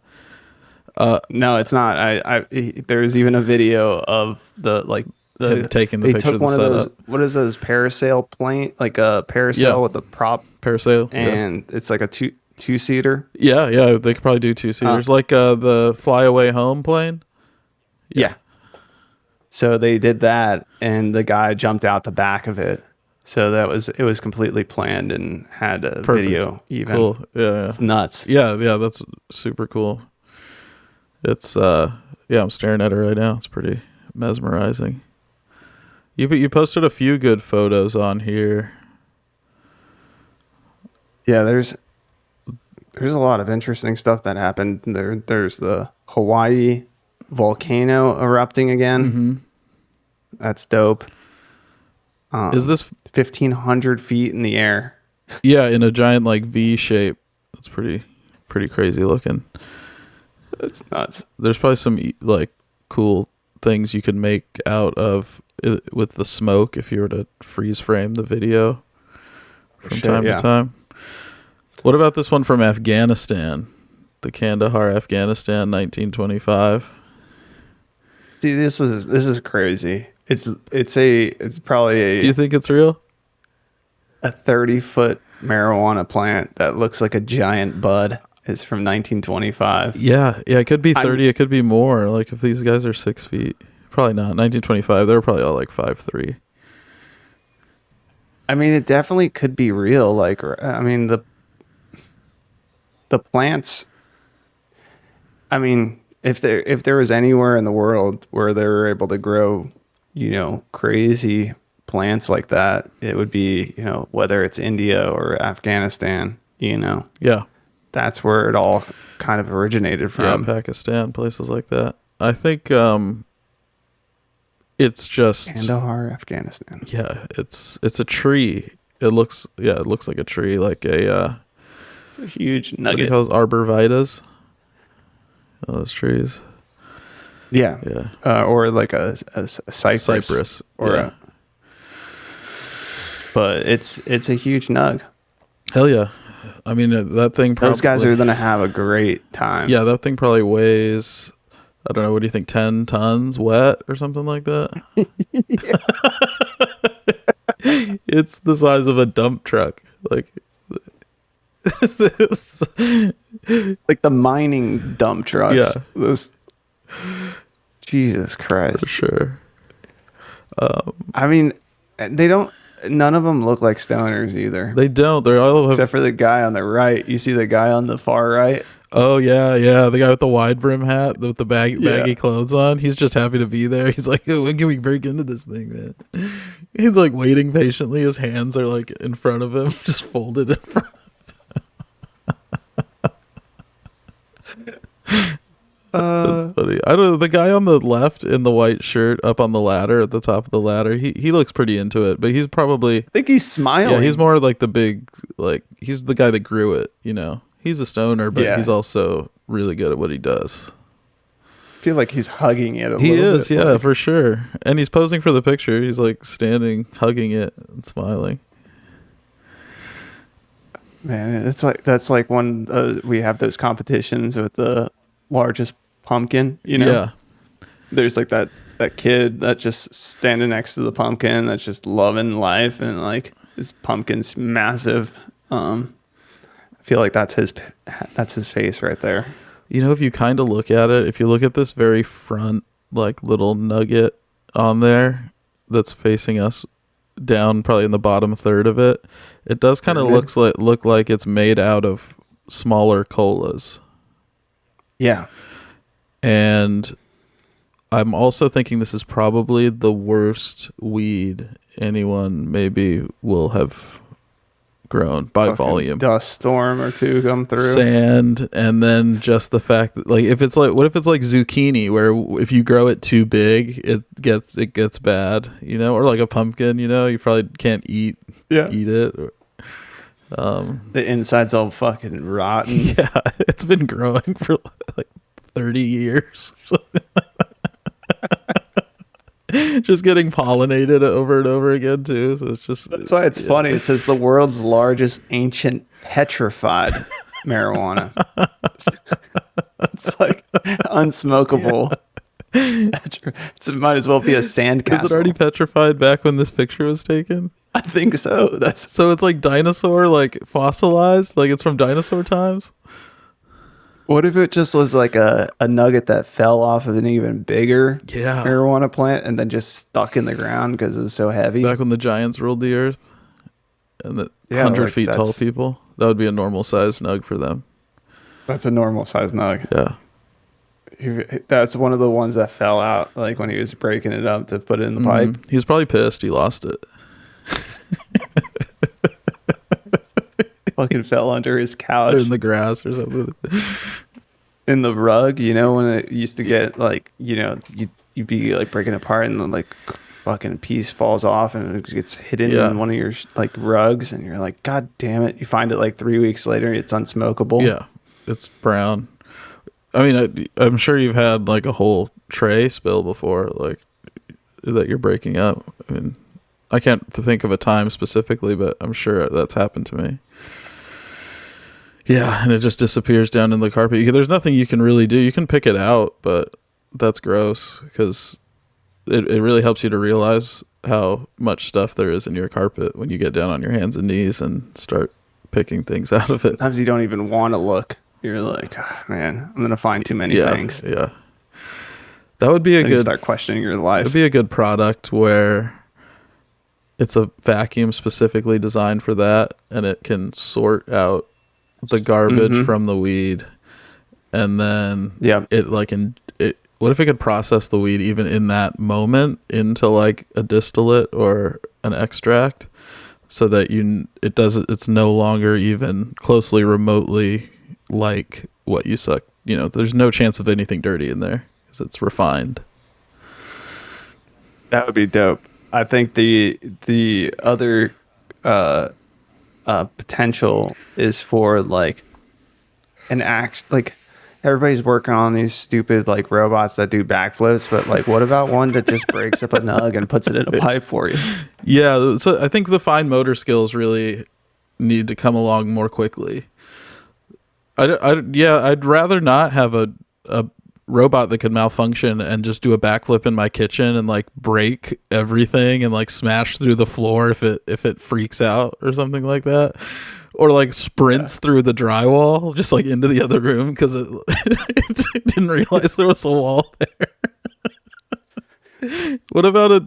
B: No, it's not. There's even a video of
C: him taking the picture of the setup.
B: What is those parasail plane? Like a parasail with a prop.
C: Parasail.
B: And it's like a two-seater.
C: Yeah, they could probably do two-seaters. Like the Fly Away Home plane.
B: Yeah. So they did that, and the guy jumped out the back of it. So it was completely planned and had a video even.
C: Cool. Yeah.
B: It's nuts.
C: Yeah, that's super cool. It's I'm staring at it right now. It's pretty mesmerizing. You posted a few good photos on here.
B: Yeah, there's a lot of interesting stuff that happened. There's the Hawaii volcano erupting again.
C: Mm-hmm.
B: That's dope.
C: Is this
B: 1,500 feet in the air?
C: Yeah, in a giant like V shape. That's pretty crazy looking.
B: That's nuts.
C: There's probably some like cool things you could make out of it with the smoke if you were to freeze frame the video from time to time. What about this one from Afghanistan? The Kandahar, Afghanistan, 1925.
B: See, this is crazy. It's probably a.
C: Do you think it's real?
B: A 30-foot marijuana plant that looks like a giant bud is from 1925.
C: Yeah, it could be 30. It could be more. Like if these guys are 6 feet, probably not. 1925. They were probably all like 5'3".
B: I mean, it definitely could be real. Like, I mean, the plants. I mean, if there was anywhere in the world where they were able to grow, crazy plants like that, it would be, whether it's India or Afghanistan,
C: Yeah.
B: That's where it all kind of originated from.
C: Yeah, Pakistan, places like that. I think it's just
B: Kandahar, Afghanistan.
C: Yeah, it's a tree. It looks like a tree, like a
B: it's a huge nugget.
C: What do you call those, arborvitaes? Those trees.
B: Yeah. Or like a cypress.
C: Or
B: but it's a huge nug.
C: Hell yeah. I mean, that thing probably...
B: Those guys are going to have a great time.
C: Yeah, that thing probably weighs, I don't know, what do you think, 10 tons wet or something like that? It's the size of a dump truck. Like
B: like the mining dump trucks.
C: Yeah.
B: Those, Jesus Christ.
C: For sure.
B: I mean, none of them look like stoners either.
C: They don't. They're all
B: except for the guy on the right. You see the guy on the far right?
C: Oh, yeah. The guy with the wide brim hat with the baggy clothes on. He's just happy to be there. He's like, oh, when can we break into this thing, man? He's like waiting patiently. His hands are like in front of him, just folded in front of him. That's funny. I don't know. The guy on the left in the white shirt up on the ladder at the top of the ladder, he looks pretty into it, but he's probably...
B: I think he's smiling.
C: Yeah, he's more like the big, like, he's the guy that grew it, you know? He's a stoner, but he's also really good at what he does.
B: I feel like he's hugging it a little bit.
C: He is, yeah, for sure. And he's posing for the picture. He's like standing, hugging it and smiling.
B: Man, that's like when we have those competitions with the largest pumpkin, you know? Yeah. There's like that kid that just standing next to the pumpkin that's just loving life, and like this pumpkin's massive. I feel like that's his face right there.
C: You know, if you kind of look at it, if you look at this very front, like little nugget on there that's facing us down, probably in the bottom third of it, it does kind of look like it's made out of smaller colas.
B: Yeah.
C: And I'm also thinking this is probably the worst weed anyone maybe will have grown by
B: fucking
C: volume.
B: Dust storm or two come through.
C: Sand, and then just the fact that, like, if it's like, what if it's like zucchini, where if you grow it too big, it gets bad, you know, or like a pumpkin, you know, you probably can't eat it.
B: The inside's all fucking rotten.
C: Yeah, it's been growing for like 30 years. Just getting pollinated over and over again too. So it's just,
B: that's why it's funny. It says the world's largest ancient petrified marijuana. It's like unsmokable. Yeah. It might as well be a sandcastle.
C: Was it already petrified back when this picture was taken?
B: I think so.
C: So it's like dinosaur, like fossilized, like it's from dinosaur times.
B: What if it just was like a nugget that fell off of an even bigger marijuana plant and then just stuck in the ground because it was so heavy?
C: Back when the giants ruled the earth and the 100 feet tall people, that would be a normal size nug for them.
B: That's a normal size nug.
C: Yeah.
B: That's one of the ones that fell out, like when he was breaking it up to put it in the pipe.
C: He was probably pissed he lost it.
B: Fucking fell under his couch.
C: Or in the grass or something.
B: In the rug, you know, when it used to get like, you know, you'd be like breaking apart and then like fucking piece falls off and it gets hidden in one of your like rugs and you're like, God damn it. You find it like 3 weeks later, it's unsmokable.
C: Yeah. It's brown. I mean, I'm sure you've had like a whole tray spill before, like that you're breaking up. I mean, I can't think of a time specifically, but I'm sure that's happened to me. Yeah, and it just disappears down in the carpet. There's nothing you can really do. You can pick it out, but that's gross because it really helps you to realize how much stuff there is in your carpet when you get down on your hands and knees and start picking things out of it.
B: Sometimes you don't even want to look. You're like, oh, man, I'm going to find too many things.
C: Yeah. That would be a good...
B: You start questioning your life.
C: It would be a good product where it's a vacuum specifically designed for that and it can sort out the garbage from the weed, and then what if it could process the weed even in that moment into like a distillate or an extract, so that it's no longer even closely remotely like what you suck. You know, there's no chance of anything dirty in there because it's refined.
B: That would be dope. I think the other potential is for like an act, like everybody's working on these stupid like robots that do backflips, but like, what about one that just breaks up a nug and puts it in a pipe for you?
C: Yeah, so I think the fine motor skills really need to come along more quickly. I'd rather not have a robot that could malfunction and just do a backflip in my kitchen and like break everything and like smash through the floor if it freaks out or something like that, or like sprints through the drywall just like into the other room because it didn't realize there was a wall there. What about a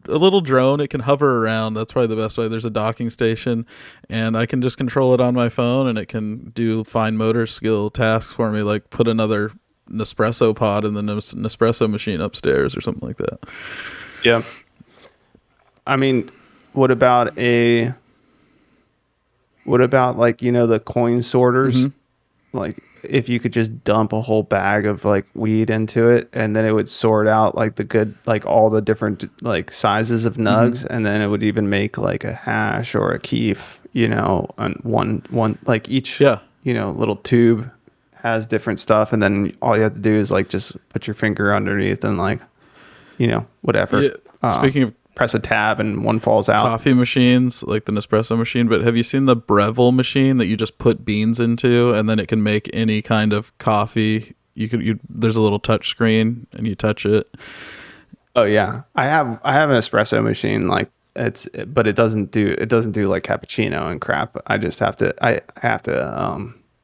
C: little drone? It can hover around. That's probably the best way. There's a docking station, and I can just control it on my phone, and it can do fine motor skill tasks for me, like put another Nespresso pod in the Nespresso machine upstairs or something like that.
B: Yeah. I mean, what about like, the coin sorters? Mm-hmm. Like, if you could just dump a whole bag of like weed into it, and then it would sort out like the good, like all the different like sizes of nugs, and then it would even make like a hash or a keef, on one like each, little tube has different stuff, and then all you have to do is like just put your finger underneath and like, whatever.
C: Yeah. Speaking of,
B: press a tab and one falls out.
C: Coffee machines like the Nespresso machine, but have you seen the Breville machine that you just put beans into and then it can make any kind of coffee? There's a little touch screen and you touch it.
B: Oh yeah, I have an espresso machine, like but it doesn't do like cappuccino and crap. I just have to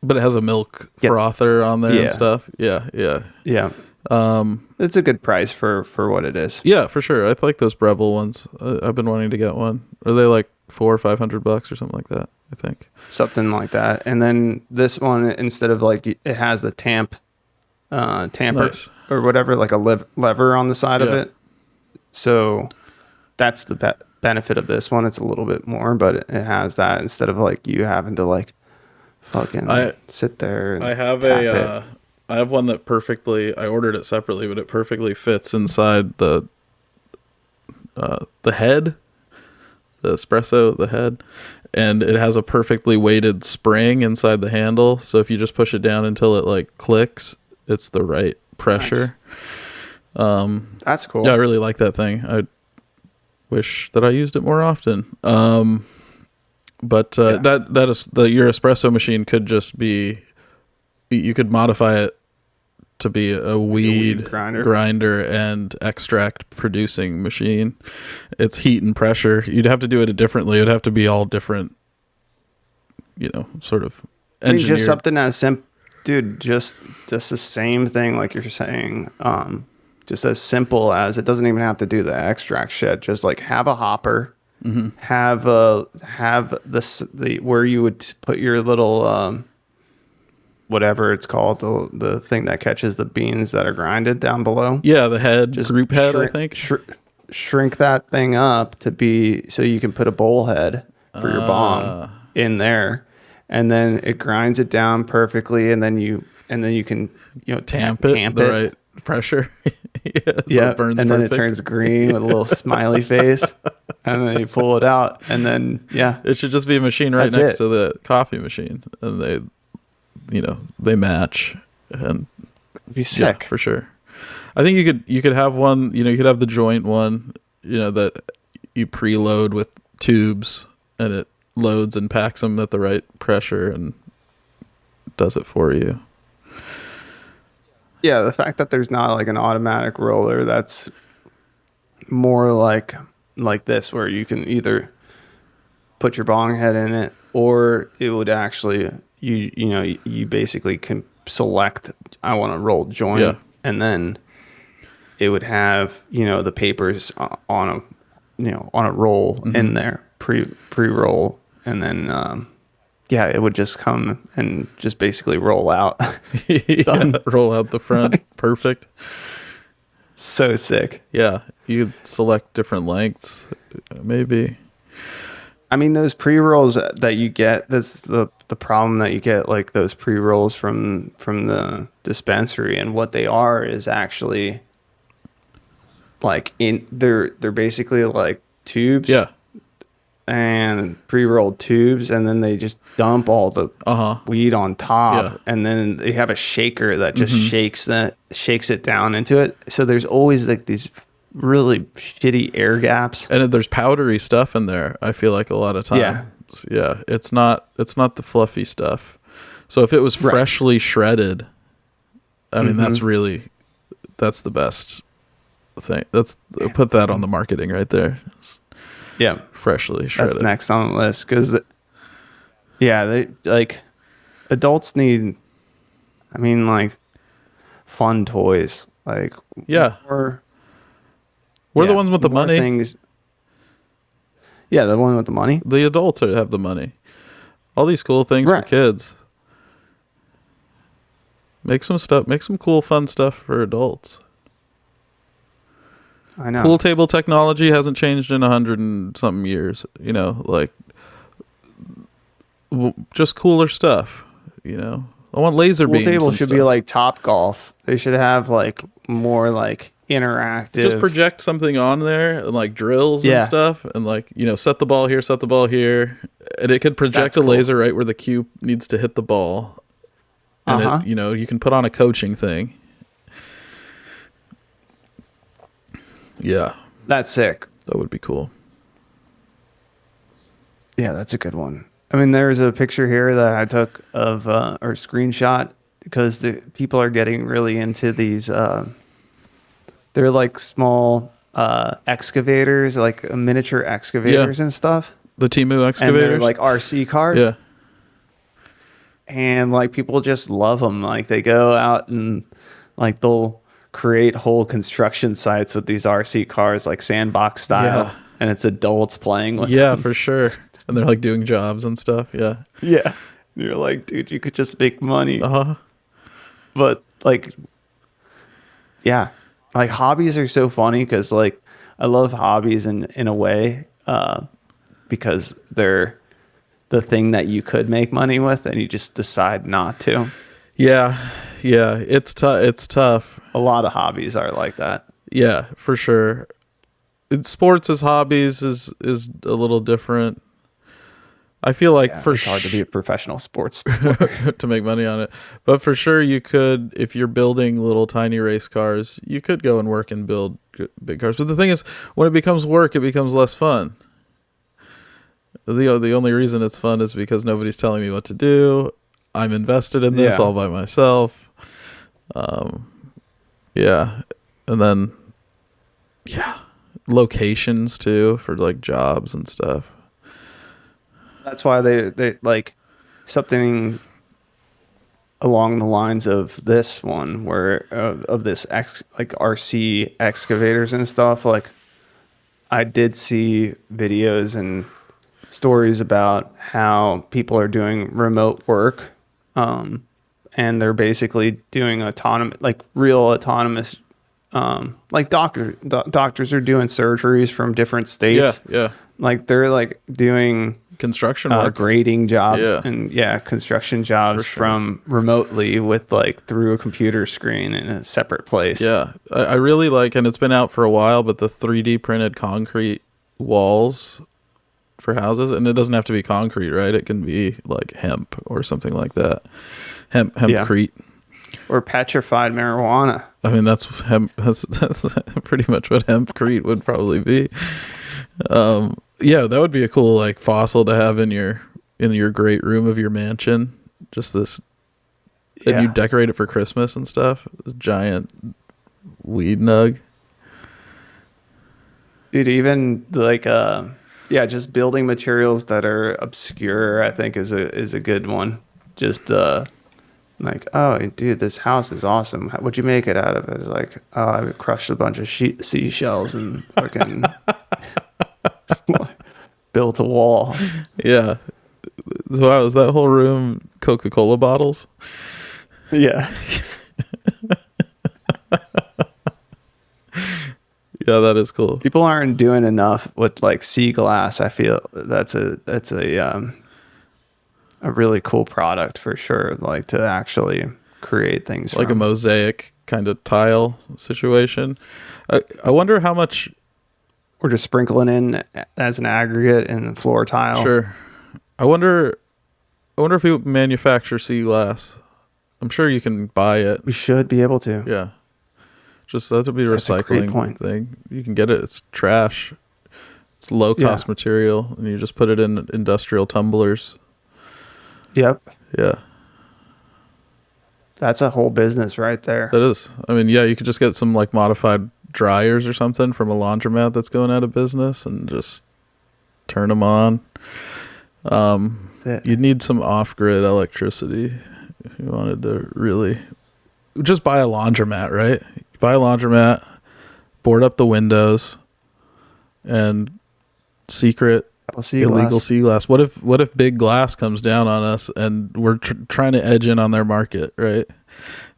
C: but it has a milk frother on there and stuff. Yeah.
B: It's a good price for what it is.
C: Yeah, for sure. I like those Breville ones. I've been wanting to get one. Are they like $400 or $500 or something like that? I think
B: something like that. And then this one, instead of like, it has the tamper or whatever, like a lever on the side of it. So that's the benefit of this one. It's a little bit more, but it has that instead of like you having to like fucking sit there. And
C: I have
B: it.
C: I have one that I ordered it separately, but it perfectly fits inside the head, the espresso, the head, and it has a perfectly weighted spring inside the handle. So if you just push it down until it like clicks, it's the right pressure.
B: Nice. That's cool.
C: Yeah, I really like that thing. I wish that I used it more often. But your espresso machine could just be, you could modify it to be a weed grinder and extract producing machine. It's heat and pressure. You'd have to do it differently. It'd have to be all different, sort of engineered. I mean,
B: just something as simple, dude, just the same thing like you're saying. Just as simple as, it doesn't even have to do the extract shit. Just like have a hopper, have the where you would put your little whatever it's called, the thing that catches the beans that are grinded down below.
C: Yeah, the head, just group head, I think.
B: Shrink that thing up to be so you can put a bowl head for your bong in there, and then it grinds it down perfectly, and then you can tamp it
C: the right pressure.
B: It burns and perfect. Then it turns green with a little smiley face, and then you pull it out, and then
C: it should just be a machine right next to the coffee machine, and they match, and
B: it'd be sick
C: for sure. I think you could have one, you could have the joint one, that you preload with tubes, and it loads and packs them at the right pressure and does it for you.
B: Yeah, the fact that there's not like an automatic roller, that's more like this, where you can either put your bong head in it, or it would actually, you basically can select, I want to roll joint, and then it would have, the papers on a roll in there, pre-roll, and then it would just come and just basically roll out.
C: Roll out the front. Perfect.
B: So sick.
C: Yeah, you could select different lengths, maybe.
B: I mean, those pre-rolls that you get, that's the problem that you get, like those pre-rolls from the dispensary, and what they are is actually like they're basically like tubes.
C: Yeah.
B: and pre-rolled tubes, and then they just dump all the weed on top, and then they have a shaker that just shakes it down into it. So there's always like these really shitty air gaps,
C: and there's powdery stuff in there. I feel like a lot of times, it's not the fluffy stuff. So if it was freshly shredded, I mean that's the best thing. Put that on the marketing right there.
B: Yeah,
C: freshly shredded.
B: That's next on the list because, they like adults need. I mean, like fun toys. Like we're
C: the ones with the money.
B: Things. Yeah, the one with the money.
C: The adults have the money. All these cool things for kids. Make some stuff. Make some cool, fun stuff for adults.
B: I know.
C: Pool table technology hasn't changed in 100 and something years. You know, like just cooler stuff. You know, I want laser beams.
B: Pool table should be like Top Golf. They should have like more like interactive.
C: Just project something on there and like drills and stuff, and like set the ball here, and it could project a laser right where the cue needs to hit the ball. And you can put on a coaching thing. Yeah.
B: That's sick.
C: That would be cool.
B: Yeah, that's a good one. I mean, there's a picture here that I took of, or screenshot, because the people are getting really into these, they're like small excavators, like miniature excavators and stuff.
C: The Temu excavators?
B: And they're like RC cars.
C: Yeah.
B: And like people just love them. Like they go out and like they'll create whole construction sites with these RC cars, like sandbox style, and it's adults playing with them.
C: Yeah, for sure. And they're like doing jobs and stuff. Yeah.
B: Yeah. You're like, dude, you could just make money. But like, yeah, like hobbies are so funny because like I love hobbies in a way because they're the thing that you could make money with and you just decide not to.
C: Yeah. It's tough.
B: A lot of hobbies are like that.
C: Yeah, for sure. Sports as hobbies is a little different. I feel like
B: it's hard to be a professional sports
C: to make money on it. But for sure you could, if you're building little tiny race cars, you could go and work and build big cars. But the thing is, when it becomes work, it becomes less fun. The only reason it's fun is because nobody's telling me what to do. I'm invested in this all by myself. And then locations too for like jobs and stuff.
B: That's why they like something along the lines of this one where of this like RC excavators and stuff. Like I did see videos and stories about how people are doing remote work, and they're basically doing real autonomous, like doctors are doing surgeries from different states.
C: Yeah.
B: Like they're like doing
C: construction work,
B: grading jobs and construction jobs from remotely with like through a computer screen in a separate place.
C: Yeah. I really like, and it's been out for a while, but the 3D printed concrete walls for houses, and it doesn't have to be concrete, right? It can be like hemp or something like that. Hempcrete.
B: Or petrified marijuana.
C: I mean, that's hemp. That's pretty much what hempcrete would probably be. That would be a cool like fossil to have in your great room of your mansion. Just this, and you decorate it for Christmas and stuff. This giant weed nug.
B: Dude, even like just building materials that are obscure, I think is a good one. Just like, oh, dude, this house is awesome. What'd you make it out of? It's like, oh, I crushed a bunch of seashells and fucking built a wall.
C: Yeah. Wow, is that whole room Coca-Cola bottles?
B: Yeah.
C: Yeah, that is cool.
B: People aren't doing enough with like sea glass. I feel that's a really cool product for sure. Like to actually create things
C: like a mosaic kind of tile situation. I wonder how much
B: or just sprinkling in as an aggregate in floor tile.
C: Sure. I wonder if people manufacture sea glass. I'm sure you can buy it.
B: We should be able to.
C: Yeah. Just that would be a
B: That's a great
C: recycling
B: point.
C: thing. You can get it. It's trash. It's low cost material, and you just put it in industrial tumblers.
B: Yep.
C: Yeah.
B: That's a whole business right there.
C: That is. I mean, yeah, you could just get some like modified dryers or something from a laundromat that's going out of business and just turn them on.
B: That's it.
C: You'd need some off-grid electricity if you wanted to really just buy a laundromat, right? You buy a laundromat, board up the windows, and secret illegal sea glass. What if big glass comes down on us and we're trying to edge in on their market, right?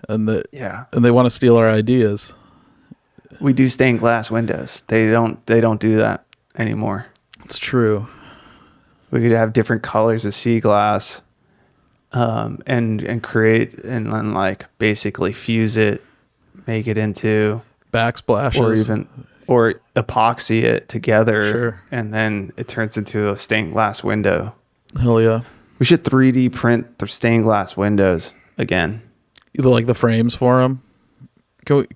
C: And they want to steal our ideas.
B: We do stained glass windows. They don't do that anymore.
C: It's true.
B: We could have different colors of sea glass, and create and then like basically fuse it, make it into
C: Backsplashes.
B: or epoxy it together.
C: Sure.
B: And then it turns into a stained glass window.
C: Hell yeah.
B: We should 3D print the stained glass windows again.
C: Either like the frames for them.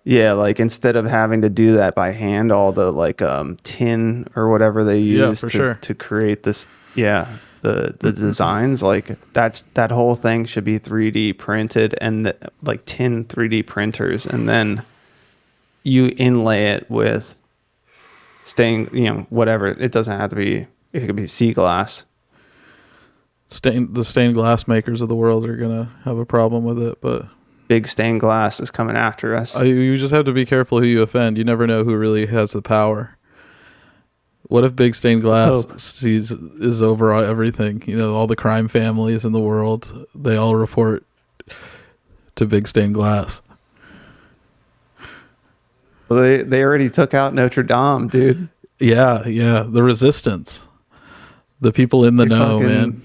B: Yeah, like instead of having to do that by hand, all the like tin or whatever they use to create this, the designs, like that whole thing should be 3D printed and like tin 3D printers, and then you inlay it with whatever. It doesn't have to be. It could be sea glass.
C: The stained glass makers of the world are gonna have a problem with it, but
B: Big stained glass is coming after us.
C: You just have to be careful who you offend. You never know who really has the power. What if big stained glass is over everything? You know, all the crime families in the world, they all report to big stained glass.
B: Well, they already took out Notre Dame, dude.
C: Yeah. The resistance. The people in the know, man.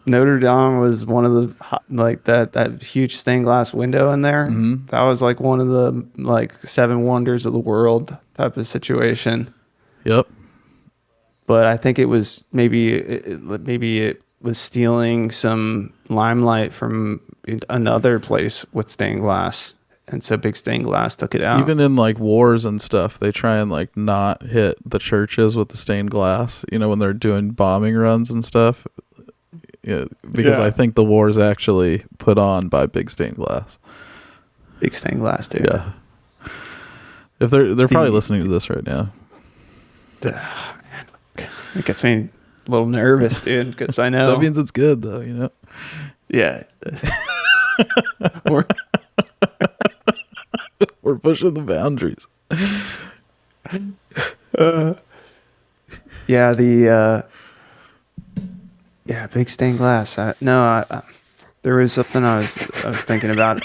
B: Notre Dame was one of the like that huge stained glass window in there.
C: Mm-hmm.
B: That was like one of the like 7 wonders of the world type of situation.
C: Yep.
B: But I think it was maybe it was stealing some limelight from another place with stained glass, and so big stained glass took it out.
C: Even in like wars and stuff, they try and like not hit the churches with the stained glass. You know, when they're doing bombing runs and stuff. Yeah, because I think the war is actually put on by big stained glass.
B: Big stained glass, dude.
C: Yeah. If they're probably listening to this right now.
B: Man, it gets me a little nervous, dude, because I know
C: that means it's good, though. You know.
B: Yeah.
C: We're pushing the boundaries.
B: Yeah, big stained glass. There was something I was thinking about.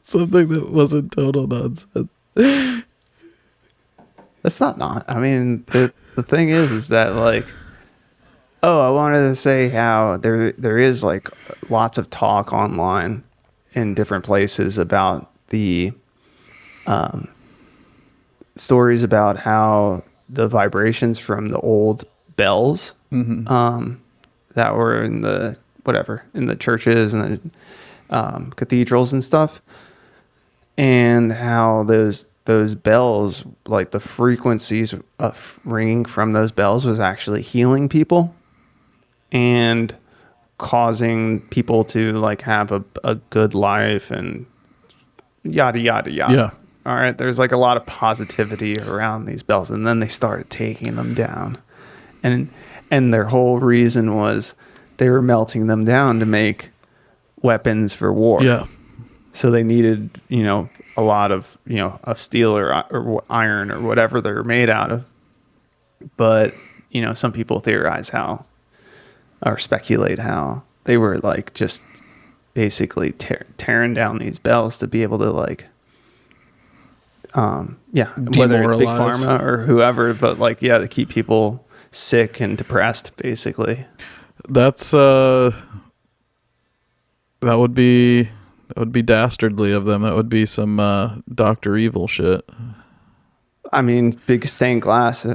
C: Something that wasn't total nonsense.
B: That's not. I mean, the thing is that like, I wanted to say how there is like lots of talk online in different places about the stories about how the vibrations from the old bells. Mm-hmm. That were in the churches and the cathedrals and stuff, and how those bells, like the frequencies of ringing from those bells, was actually healing people and causing people to like have a good life and yada yada yada.
C: Yeah.
B: All right. There's like a lot of positivity around these bells, and then they started taking them down, and their whole reason was they were melting them down to make weapons for war.
C: Yeah.
B: So they needed, a lot of, of steel or iron or whatever they're made out of. But, some people theorize or speculate how they were like just basically tearing down these bells to be able to like, whether it's Big Pharma or whoever, but like, to keep people sick and depressed, basically.
C: That's that would be dastardly of them. That would be some Dr. Evil shit.
B: I mean, big stained glass.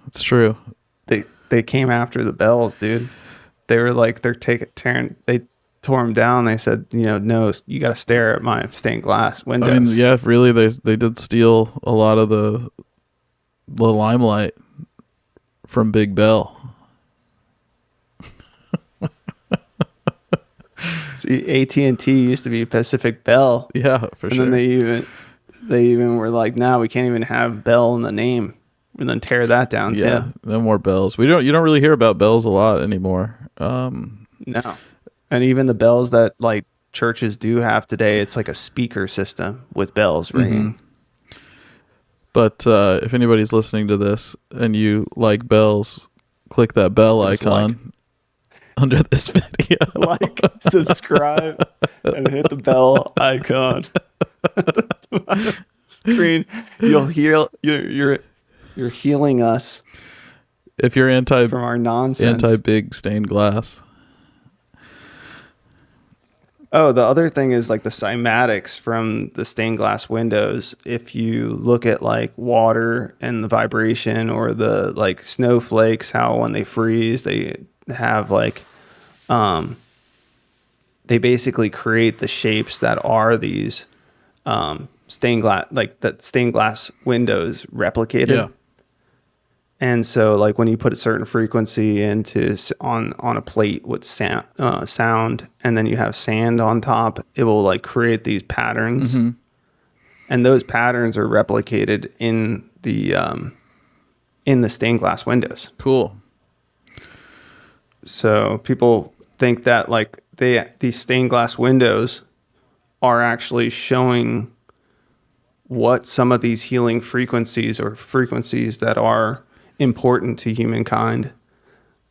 C: It's true.
B: They came after the bells, dude. They were like, they tore them down. They said, no, you got to stare at my stained glass windows.
C: I mean, yeah, really, they did steal a lot of the limelight from Big Bell.
B: See, AT&T used to be Pacific Bell.
C: Yeah, for sure.
B: And then they even were like, "No, we can't even have Bell in the name." And then tear that down too.
C: No more bells. You don't really hear about bells a lot anymore.
B: No. And even the bells that like churches do have today, it's like a speaker system with bells ringing.
C: Mm-hmm. But if anybody's listening to this and you like bells, click that bell icon under this video.
B: Like, subscribe, and hit the bell icon. Screen. You'll heal. You're healing us.
C: If you're
B: from our nonsense,
C: anti-big stained glass.
B: Oh, the other thing is like the cymatics from the stained glass windows. If you look at like water and the vibration, or the like snowflakes, how when they freeze, they have like, they basically create the shapes that are these stained glass, like that stained glass windows replicated.
C: Yeah.
B: And so, like when you put a certain frequency into on a plate with sound, and then you have sand on top, it will like create these patterns, and those patterns are replicated in the stained glass windows.
C: Cool.
B: So people think that like these stained glass windows are actually showing what some of these healing frequencies, or frequencies that are important to humankind.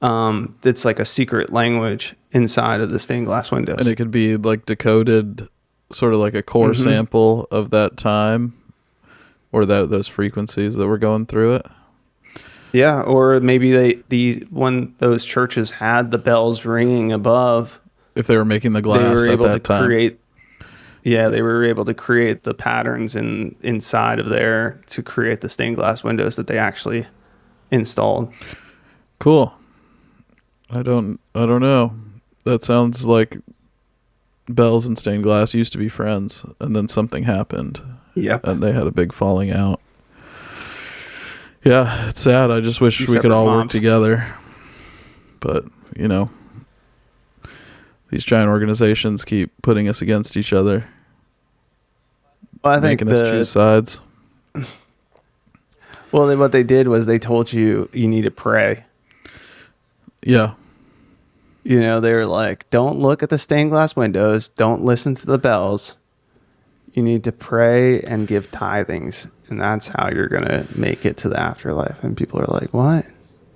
B: It's like a secret language inside of the stained glass windows.
C: And it could be like decoded, sort of like a core sample of that time, or those frequencies that were going through it.
B: Yeah, or maybe when those churches had the bells ringing above,
C: if they were making the glass,
B: they were able
C: at that time.
B: They were able to create the patterns inside of there to create the stained glass windows that they actually installed.
C: Cool. I don't know. That sounds like bells and stained glass used to be friends, and then something happened.
B: Yep.
C: And they had a big falling out. Yeah, it's sad. I just wish we could all work together. But, these giant organizations keep putting us against each other.
B: Well, I think
C: making us choose sides.
B: Well, what they did was they told you need to pray.
C: Yeah.
B: They were like, don't look at the stained glass windows. Don't listen to the bells. You need to pray and give tithings. And that's how you're going to make it to the afterlife. And people are like, what?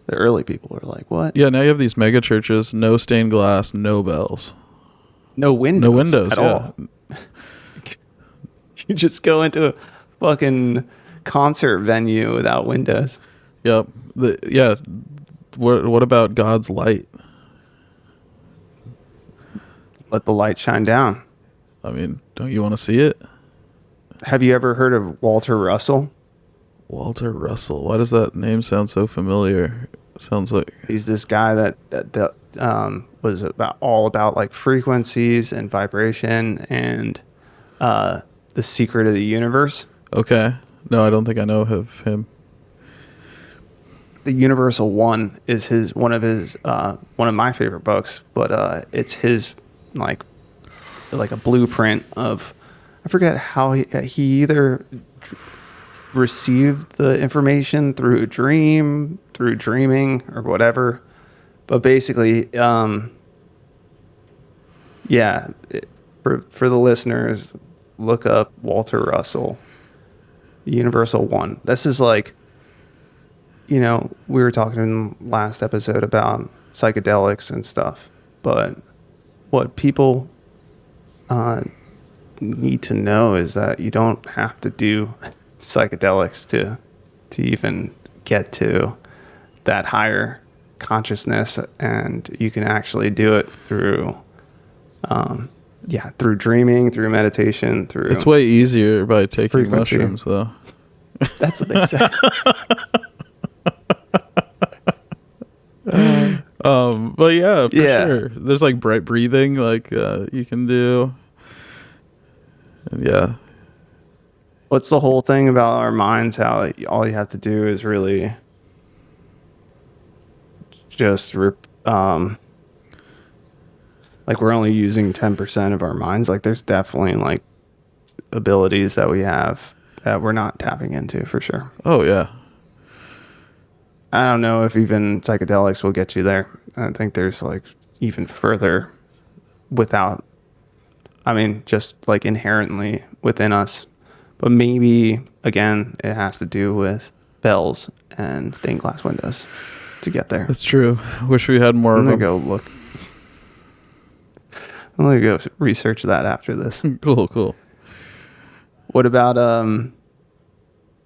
B: The early people are like, what?
C: Yeah, now you have these mega churches, no stained glass, no bells.
B: No windows.
C: No windows
B: at all. You just go into a fucking concert venue without windows.
C: Yep. What about God's light?
B: Let the light shine down.
C: I mean, don't you want to see it?
B: Have you ever heard of Walter Russell?
C: Walter Russell. Why does that name sound so familiar? It sounds like
B: he's this guy that was all about like frequencies and vibration and the secret of the universe.
C: Okay. No, I don't think I know of him.
B: The Universal One is one of my favorite books, but it's his like a blueprint of, I forget how he either received the information through a dream, through dreaming, or whatever. But basically, for the listeners, look up Walter Russell, Universal One. This is like, we were talking in the last episode about psychedelics and stuff, but what people need to know is that you don't have to do psychedelics to even get to that higher consciousness, and you can actually do it through dreaming, through meditation, through
C: it's way easier by taking
B: frequency.
C: mushrooms though.
B: That's what they say.
C: But yeah, for sure. There's like bright breathing, like you can do. And yeah.
B: What's the whole thing about our minds? How all you have to do is really just like we're only using 10% of our minds. Like there's definitely like abilities that we have that we're not tapping into for sure.
C: Oh yeah.
B: I don't know if even psychedelics will get you there. I think there's like even further without, I mean, just like inherently within us. But maybe, again, it has to do with bells and stained glass windows to get there.
C: That's true. Wish we had more of them.
B: I'm going to go look. I'm going to go research that after this.
C: Cool.
B: What about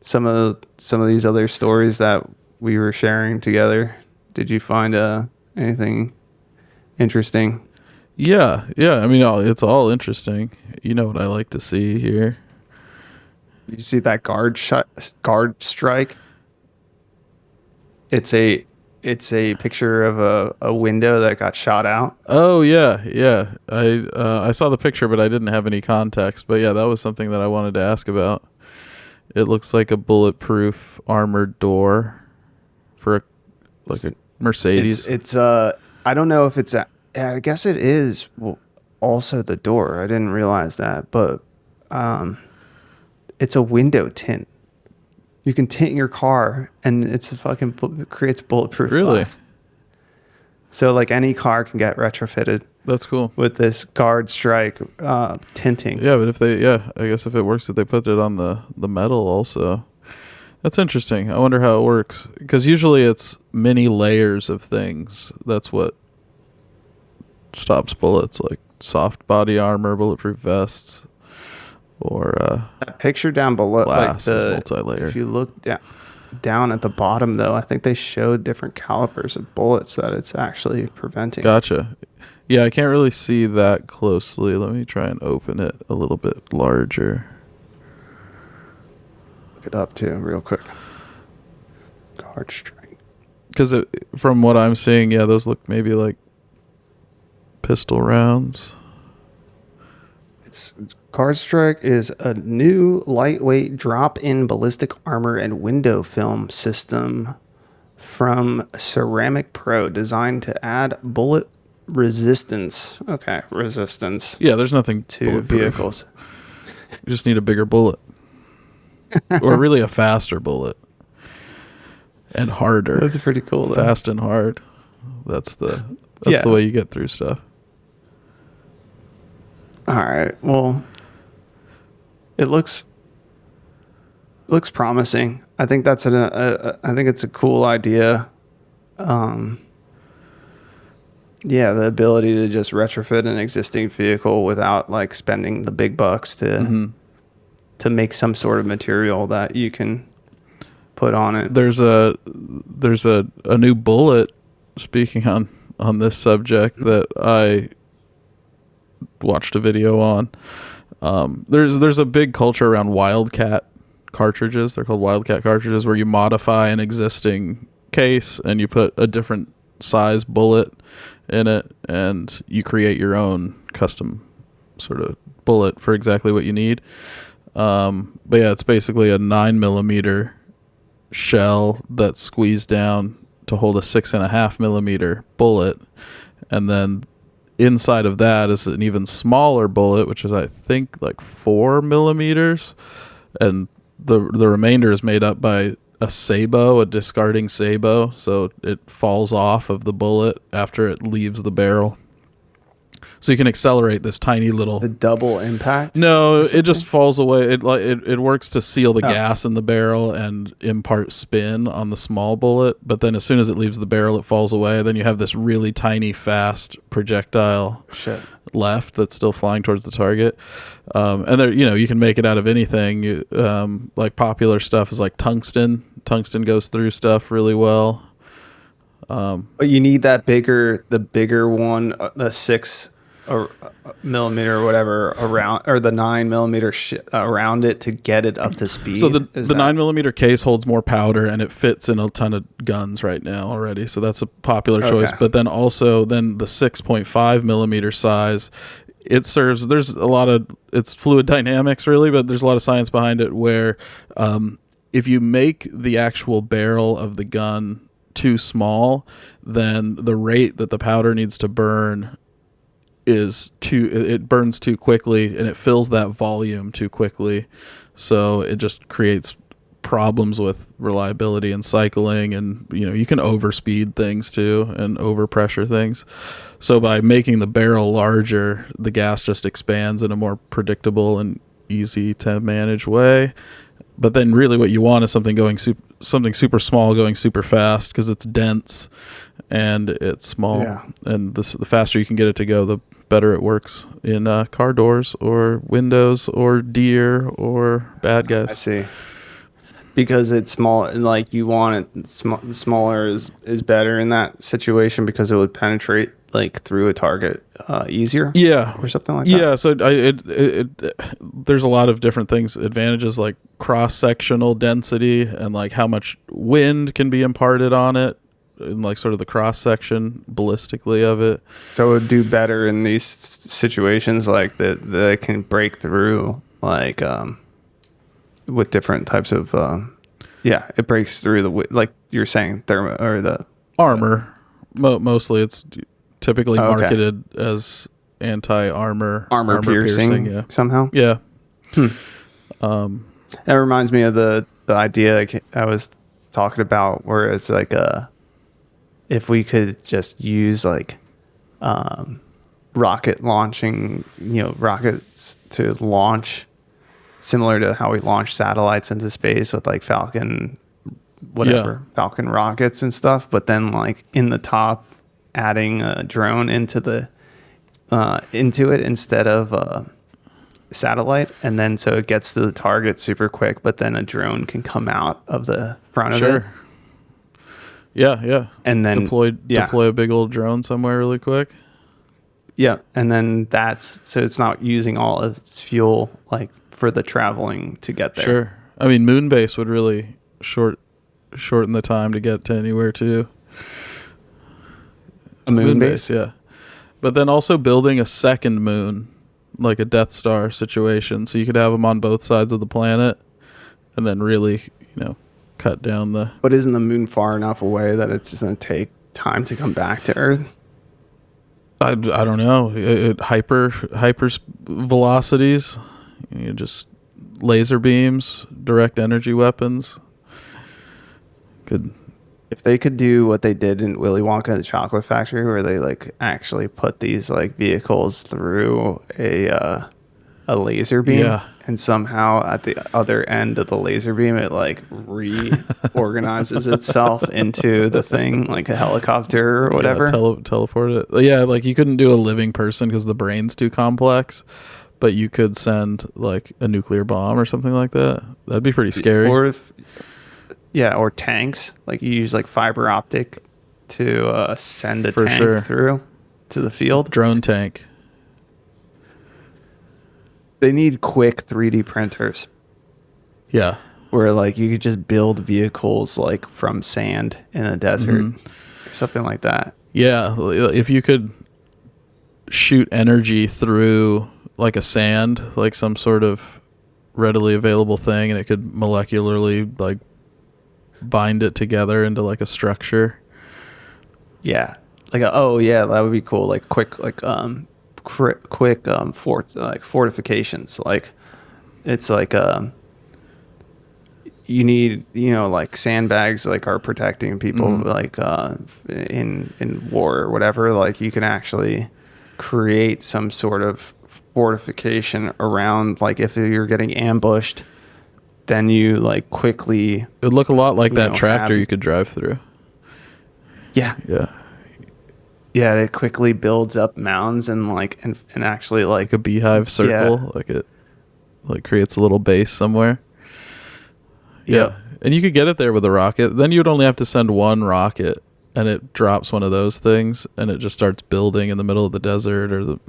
B: some of these other stories that we were sharing together? Did you find anything interesting?
C: Yeah. I mean, it's all interesting. You know what I like to see here.
B: You see that guard strike? It's a picture of a window that got shot out.
C: Oh yeah. I saw the picture, but I didn't have any context. But yeah, that was something that I wanted to ask about. It looks like a bulletproof armored door for a Mercedes.
B: It's I don't know if it's I guess it is also the door. I didn't realize that, but it's a window tint. You can tint your car, and it's creates bulletproof
C: Really?
B: glass. So like any car can get retrofitted.
C: That's cool.
B: With this guard strike tinting.
C: Yeah, but I guess if it works, if they put it on the metal also. That's interesting. I wonder how it works. Because usually it's many layers of things. That's what stops bullets, like soft body armor, bulletproof vests, or
B: that picture down below,
C: glass
B: like
C: is multi-layered.
B: If you look down at the bottom, though, I think they showed different calibers of bullets that it's actually preventing.
C: Gotcha. Yeah, I can't really see that closely. Let me try and open it a little bit larger.
B: Look it up too, real quick. Guard strike.
C: Because from what I'm seeing, yeah, those look maybe like pistol rounds.
B: Guard strike is a new lightweight drop-in ballistic armor and window film system from Ceramic Pro, designed to add bullet resistance. Okay, resistance.
C: Yeah, there's nothing
B: to vehicles.
C: You just need a bigger bullet, or really a faster bullet, and harder.
B: That's pretty cool, though.
C: Fast and hard. That's the way you get through stuff.
B: All right. Well, it looks promising. I think that's I think it's a cool idea. Yeah, the ability to just retrofit an existing vehicle without like spending the big bucks to make some sort of material that you can put on it.
C: There's a new bullet, speaking on this subject, that I watched a video on. There's a big culture around Wildcat cartridges. They're called Wildcat cartridges, where you modify an existing case and you put a different size bullet in it, and you create your own custom sort of bullet for exactly what you need. But yeah, it's basically a 9mm shell that's squeezed down to hold a 6.5mm bullet, and then inside of that is an even smaller bullet, which is I think like 4mm, and the remainder is made up by a sabot, a discarding sabot, so it falls off of the bullet after it leaves the barrel. So you can accelerate this tiny little...
B: The double impact?
C: No, it just falls away. It works to seal the gas in the barrel and impart spin on the small bullet, but then as soon as it leaves the barrel, it falls away. Then you have this really tiny, fast projectile left that's still flying towards the target. And there, you can make it out of anything. Like popular stuff is like tungsten. Tungsten goes through stuff really well.
B: But you need the bigger one, the 6 millimeter or whatever around, or the 9mm around it to get it up to speed.
C: So the 9mm case holds more powder and it fits in a ton of guns right now already. So that's a popular choice. But then also the 6.5mm size, it serves, there's a lot of, it's fluid dynamics really, but there's a lot of science behind it where if you make the actual barrel of the gun too small, then the rate that the powder needs to burn it burns too quickly and it fills that volume too quickly. So it just creates problems with reliability and cycling, and you can overspeed things too and overpressure things. So by making the barrel larger, the gas just expands in a more predictable and easy to manage way. But then really what you want is something super small going super fast, because it's dense and it's small. Yeah. And the faster you can get it to go, the better it works in car doors or windows or deer or bad guys.
B: I see. Because it's small, and like you want it smaller is better in that situation, because it would penetrate like through a target easier.
C: Yeah,
B: or something like that.
C: Yeah, so there's a lot of different things, advantages like cross-sectional density and like how much wind can be imparted on it, and like sort of the cross-section ballistically of it.
B: So it would do better in these situations like that can break through like with different types of it breaks through the, like you're saying, thermo or the
C: armor. Mostly it's typically marketed as anti-armor
B: piercing somehow.
C: Yeah.
B: That reminds me of the idea I was talking about, where it's like if we could just use like rocket launching, rockets to launch, similar to how we launch satellites into space with like Falcon rockets and stuff, but then like in the top adding a drone into it instead of a satellite, and then so it gets to the target super quick, but then a drone can come out of the front of it.
C: Yeah.
B: And then
C: deploy a big old drone somewhere really quick.
B: Yeah, and then so it's not using all of its fuel like for the traveling to get there.
C: Sure. I mean, moon base would really shorten the time to get to anywhere too.
B: A moon base,
C: yeah. But then also building a second moon, like a Death Star situation, so you could have them on both sides of the planet, and then really, cut down the.
B: But isn't the moon far enough away that it's just going to take time to come back to Earth?
C: I don't know. Hyper velocities, just laser beams, direct energy weapons.
B: If they could do what they did in Willy Wonka and the Chocolate Factory, where they like actually put these like vehicles through a laser beam, and somehow at the other end of the laser beam it like reorganizes itself into the thing, like a helicopter or whatever.
C: Teleport it. Yeah, like you couldn't do a living person because the brain's too complex, but you could send like a nuclear bomb or something like that. That'd be pretty scary.
B: Or tanks. Like you use like fiber optic to send a tank through to the field.
C: Drone tank.
B: They need quick 3D printers.
C: Yeah.
B: Where like you could just build vehicles like from sand in a desert or something like that.
C: Yeah. If you could shoot energy through like a sand, like some sort of readily available thing, and it could molecularly like bind it together into like a structure.
B: Yeah. Like that would be cool. Like quick fortifications. Like it's like you need, like sandbags like are protecting people like in war or whatever. Like you can actually create some sort of fortification around, like if you're getting ambushed, then you like quickly.
C: It would look a lot like that tractor you could drive through.
B: Yeah. Yeah, it quickly builds up mounds and like and actually like
C: a beehive circle, like it like creates a little base somewhere. Yeah. And you could get it there with a rocket. Then you'd only have to send one rocket and it drops one of those things, and it just starts building in the middle of the desert or the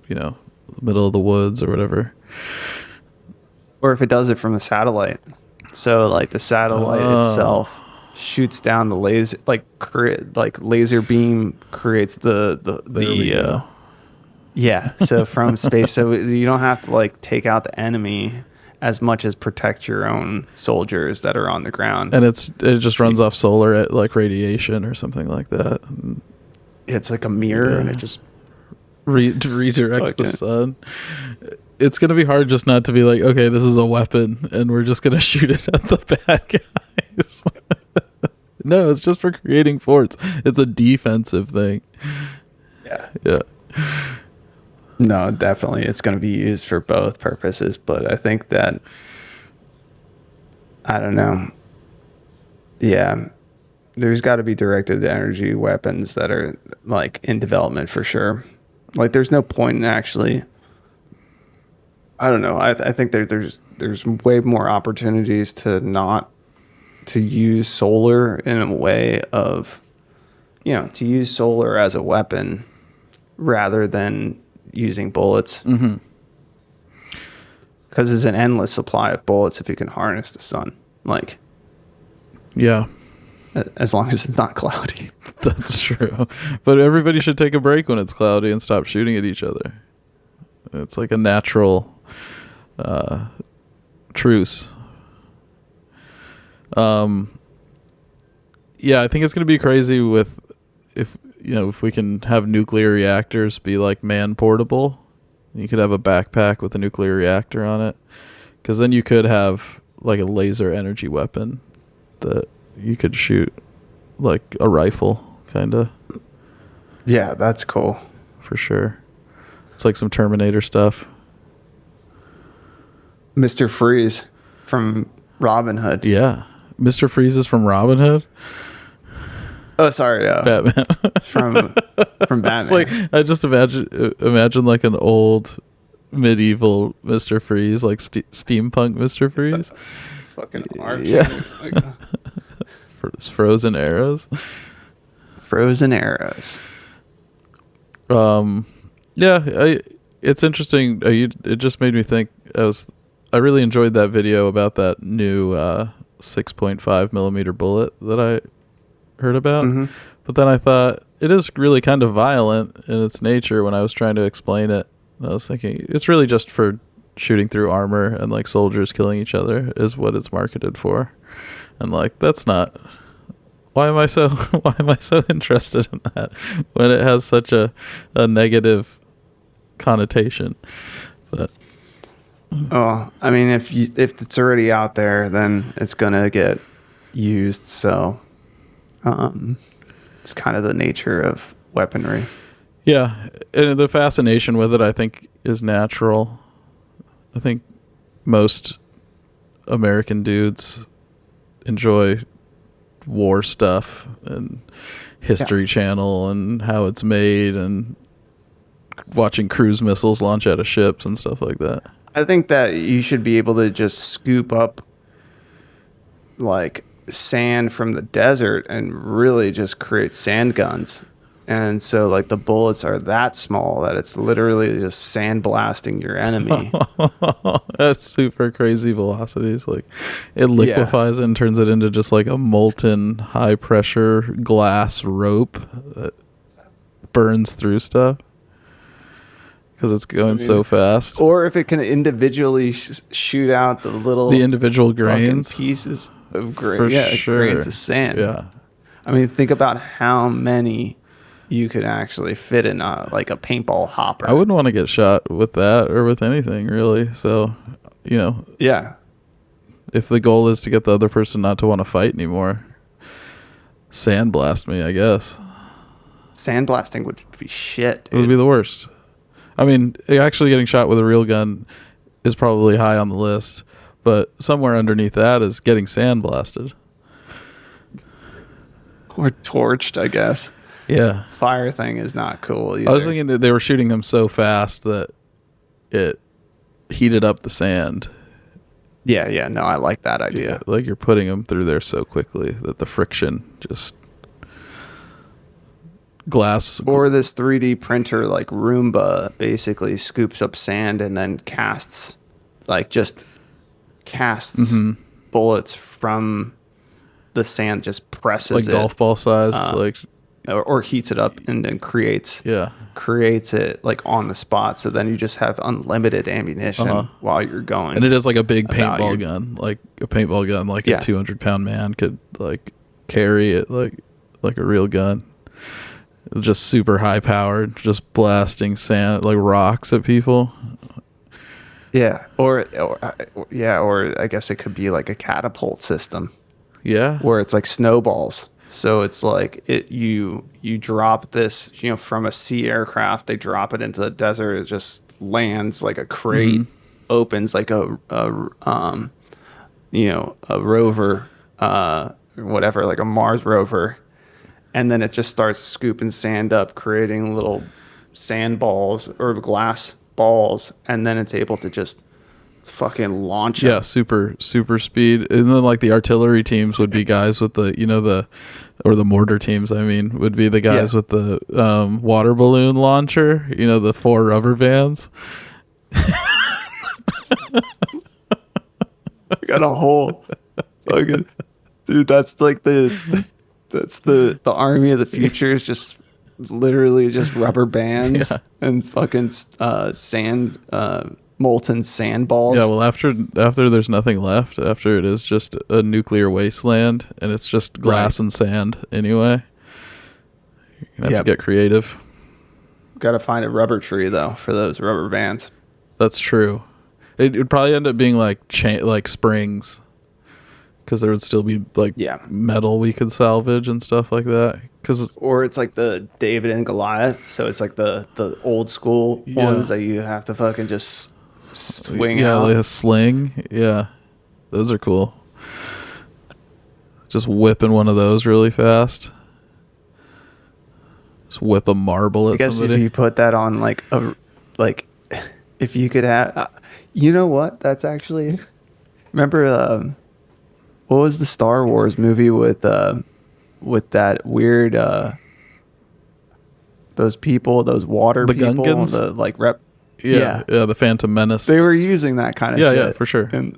C: middle of the woods or whatever.
B: Or if it does it from a satellite. So like the satellite itself shoots down the laser, like laser beam creates the yeah. So from space, so you don't have to like take out the enemy as much as protect your own soldiers that are on the ground.
C: And it just runs off solar at like radiation or something like that.
B: It's like a mirror, and it just
C: redirects the sun. It's going to be hard just not to be like, okay, this is a weapon and we're just going to shoot it at the bad guys. No, it's just for creating forts. It's a defensive thing. Yeah.
B: No, definitely. It's going to be used for both purposes, but I think that, I don't know. Yeah. There's got to be directed energy weapons that are like in development for sure. Like there's no point in actually, I don't know. I think there's way more opportunities to use solar in a way of, to use solar as a weapon rather than using bullets.
C: Mm-hmm.
B: Because there's an endless supply of bullets if you can harness the sun. Like,
C: yeah.
B: As long as it's not cloudy.
C: That's true. But everybody should take a break when it's cloudy and stop shooting at each other. It's like a natural truce. Yeah, I think it's going to be crazy if we can have nuclear reactors be like man portable. You could have a backpack with a nuclear reactor on it, because then you could have like a laser energy weapon that you could shoot like a rifle, kind of.
B: Yeah, that's cool.
C: For sure. It's like some Terminator stuff.
B: Mr. Freeze from Robin Hood.
C: Yeah. Mr. Freeze is from Robin Hood?
B: Oh, sorry.
C: Batman.
B: from Batman.
C: It's like, I just imagine like an old medieval Mr. Freeze, like steampunk Mr. Freeze.
B: Fucking arch.
C: Yeah. Frozen arrows.
B: Frozen arrows.
C: Yeah, it's interesting. It just made me think. I really enjoyed that video about that new 6.5 millimeter bullet that I heard about. Mm-hmm. But then I thought it is really kind of violent in its nature when I was trying to explain it. I was thinking it's really just for shooting through armor and like soldiers killing each other is what it's marketed for. And like, that's not, why am I so interested in that when it has such a negative connotation? But
B: I mean, if it's already out there, then it's gonna get used. So, it's kind of the nature of weaponry.
C: Yeah, and the fascination with it, I think, is natural. I think most American dudes enjoy war stuff and History Channel and how it's made and watching cruise missiles launch out of ships and stuff like that.
B: I think that you should be able to just scoop up like sand from the desert and really just create sand guns. And so like the bullets are that small that it's literally just sandblasting your enemy.
C: That's super crazy velocities. Like it liquefies it and turns it into just like a molten high pressure glass rope that burns through stuff. Because it's going so fast.
B: Or if it can individually shoot out the individual
C: grains,
B: pieces of
C: grains
B: of sand.
C: Yeah,
B: I mean, think about how many you could actually fit in a paintball hopper.
C: I wouldn't want to get shot with that or with anything really. So,
B: yeah.
C: If the goal is to get the other person not to want to fight anymore, sandblast me, I guess.
B: Sandblasting would be shit, dude.
C: It would be the worst. I mean, actually getting shot with a real gun is probably high on the list, but somewhere underneath that is getting sandblasted.
B: Or torched, I guess.
C: Yeah.
B: Fire thing is not cool either.
C: I was thinking that they were shooting them so fast that it heated up the sand.
B: Yeah. No, I like that idea.
C: Yeah, like you're putting them through there so quickly that the friction just glass.
B: Or this 3D printer like Roomba basically scoops up sand and then casts bullets from the sand, just presses
C: like golf ball size,
B: or heats it up and then creates it like on the spot. So then you just have unlimited ammunition while you're going.
C: And it is like a big paintball gun, like a 200-pound man could like carry it like a real gun. It's just super high powered, just blasting sand like rocks at people.
B: Yeah, or I guess it could be like a catapult system.
C: Yeah,
B: where it's like snowballs. So it's like you drop this, from a sea aircraft. They drop it into the desert. It just lands like a crate, opens like a rover, whatever, like a Mars rover, and then it just starts scooping sand up, creating little sand balls or glass balls, and then it's able to just fucking launch
C: them. super speed. And then like the artillery teams would be guys with the or the mortar teams would be the guys with the water balloon launcher, the 4 rubber bands.
B: Got a whole fucking dude, that's like the army of the future, is just literally just rubber bands and fucking sand, molten sand balls.
C: Yeah, well, after there's nothing left, after it is just a nuclear wasteland and it's just glass and sand anyway, you're gonna have to get creative.
B: Got to find a rubber tree though for those rubber bands.
C: That's true. It would probably end up being like springs, because there would still be like metal we could salvage and stuff like that.
B: Or it's like the David and Goliath, so it's like the old school ones that you have to fucking just swing out.
C: Like a sling. Yeah, those are cool. Just whipping one of those really fast. Just whip a marble at somebody.
B: If you put that on if you could have, you know what? That's actually, remember what was the Star Wars movie with that weird those water
C: the
B: people,
C: Gungans?
B: the
C: Phantom Menace.
B: They were using that kind of shit.
C: Yeah, for sure.
B: And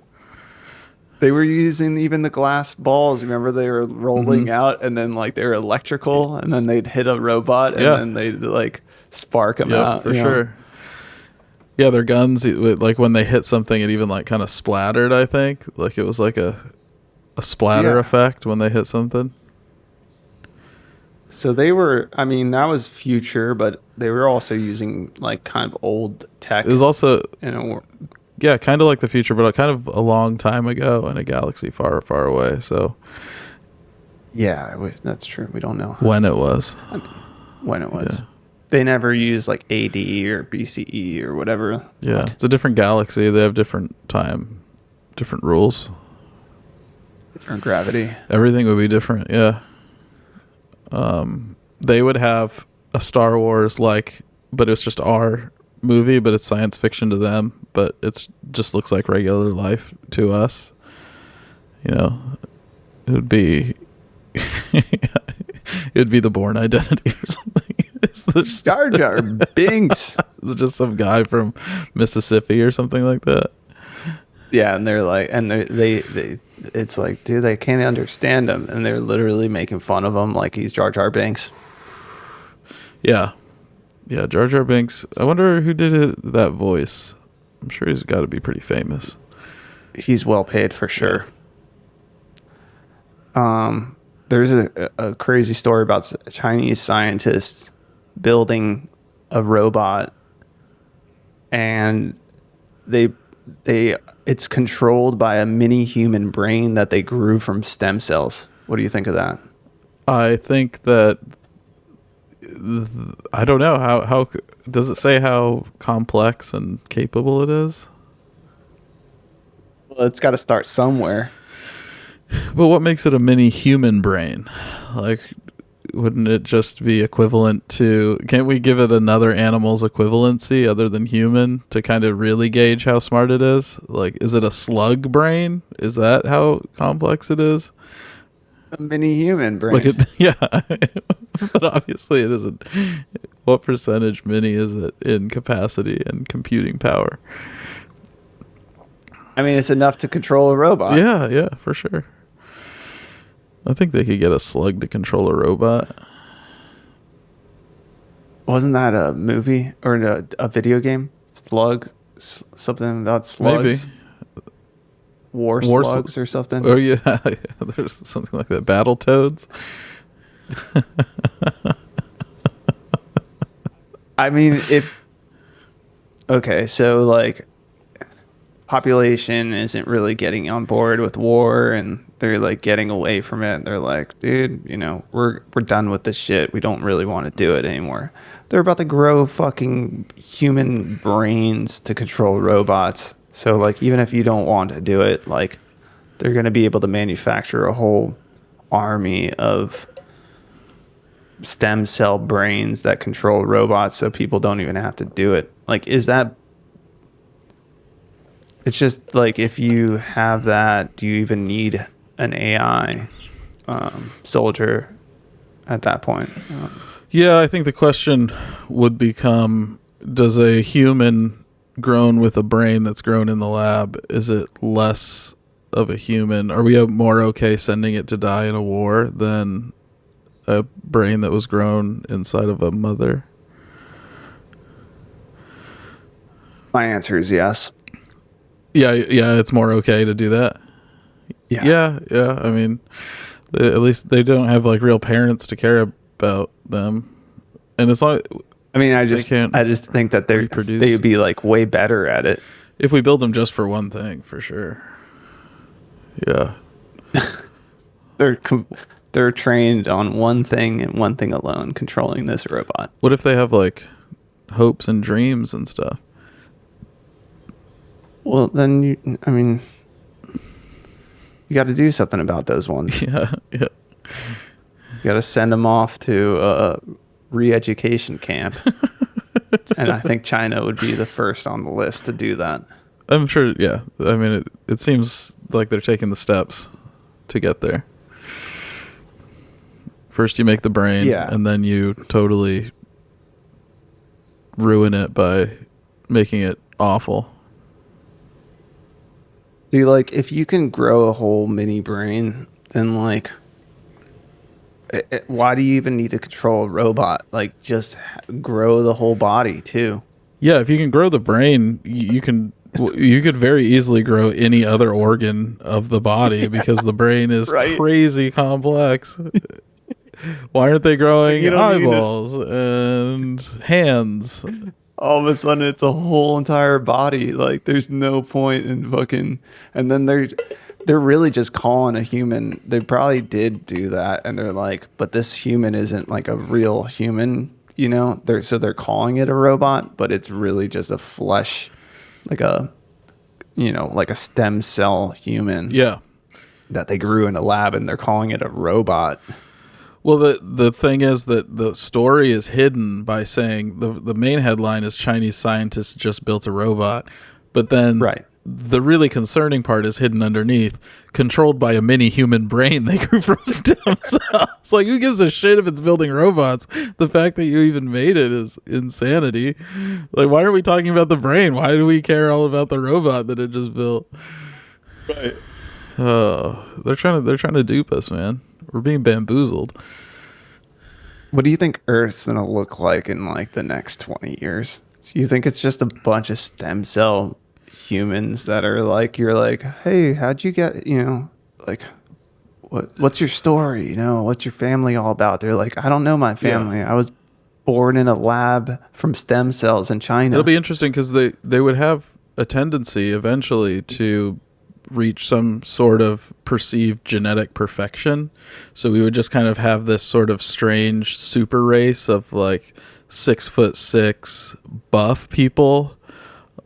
B: they were using even the glass balls. Remember, they were rolling out, and then like they were electrical, and then they'd hit a robot, and then they'd like spark them out.
C: For sure. Yeah, their guns, like when they hit something, it even like kind of splattered. I think like it was like a splatter effect when they hit something.
B: So they were, that was future, but they were also using like kind of old tech.
C: It was also, kind of like the future, but kind of a long time ago in a galaxy far, far away. So,
B: that's true. We don't know
C: when it was.
B: Yeah. They never used like AD or BCE or whatever.
C: Yeah, it's a different galaxy. They have different time, different rules.
B: Different gravity.
C: Everything would be different, yeah. They would have a Star Wars but it's just our movie, but it's science fiction to them, but it's just looks like regular life to us. It would be it'd be the Bourne Identity or something. It's
B: Jar Jar Binks.
C: It's just some guy from Mississippi or something like that.
B: Yeah, and they're like, and they it's like, dude, they can't understand him, and they're literally making fun of him like he's Jar Jar Binks.
C: Yeah, Jar Jar Binks. I wonder who did that voice. I'm sure he's got to be pretty famous.
B: He's well paid for sure. There's a crazy story about Chinese scientists building a robot, and it's controlled by a mini human brain that they grew from stem cells. What do you think of that?
C: I think that I don't know how does it say how complex and capable it is?
B: Well, it's got to start somewhere.
C: But what makes it a mini human brain? Like, wouldn't it just be equivalent to, can't we give it another animal's equivalency other than human to kind of really gauge how smart it is? Like, is it a slug brain? Is that how complex it is?
B: A mini human brain.
C: Like it, yeah. But obviously it isn't. What percentage mini is it in capacity and computing power?
B: I mean, it's enough to control a robot.
C: Yeah, for sure. I think they could get a slug to control a robot.
B: Wasn't that a movie or a video game? Something about slugs?
C: Maybe.
B: War slugs or something?
C: Oh, yeah. There's something like that. Battletoads.
B: I mean, okay, so like population isn't really getting on board with war, and they're like getting away from it. They're like, dude, we're done with this shit. We don't really want to do it anymore. They're about to grow fucking human brains to control robots. So like, even if you don't want to do it, like they're going to be able to manufacture a whole army of stem cell brains that control robots, so people don't even have to do it. Like, it's just like, if you have that, do you even need an AI soldier at that point?
C: Yeah, I think the question would become, does a human grown with a brain that's grown in the lab, is it less of a human? Are we more okay sending it to die in a war than a brain that was grown inside of a mother?
B: My answer is yes.
C: Yeah, it's more okay to do that. Yeah. I mean, at least they don't have like real parents to care about them, and it's like,
B: I mean, I just think that they would be like way better at it
C: if we build them just for one thing, for sure. Yeah,
B: they're trained on one thing and one thing alone, controlling this robot.
C: What if they have like hopes and dreams and stuff?
B: Well, then you got to do something about those ones.
C: Yeah.
B: You got to send them off to a re-education camp. And I think China would be the first on the list to do that.
C: I'm sure, yeah. I mean, it seems like they're taking the steps to get there. First you make the brain, and then you totally ruin it by making it awful.
B: See, like, if you can grow a whole mini brain, then like, why do you even need to control a robot? Like, just grow the whole body too.
C: Yeah, if you can grow the brain, you could very easily grow any other organ of the body because the brain is crazy complex. Why aren't they growing eyeballs and hands?
B: All of a sudden, it's a whole entire body. Like, there's no point in fucking. And then they're really just calling a human. They probably did do that, and they're like, but this human isn't like a real human, They're calling it a robot, but it's really just a flesh, like a stem cell human.
C: Yeah,
B: that they grew in a lab, and they're calling it a robot.
C: Well, the thing is that the story is hidden by saying the main headline is Chinese scientists just built a robot, but then the really concerning part is hidden underneath, controlled by a mini human brain they grew from stem cells. Like, who gives a shit if it's building robots? The fact that you even made it is insanity. Like, why are we talking about the brain? Why do we care all about the robot that it just built?
B: Right.
C: Oh, they're trying to dupe us, man. We're being bamboozled.
B: What do you think Earth's gonna look like in like the next 20 years? Do you think it's just a bunch of stem cell humans that are like, you're like, hey, how'd you get, like, what's your story? What's your family all about? They're like, I don't know my family. I was born in a lab from stem cells in China.
C: It'll be interesting because they would have a tendency eventually to reach some sort of perceived genetic perfection. So we would just kind of have this sort of strange super race of like 6'6" buff people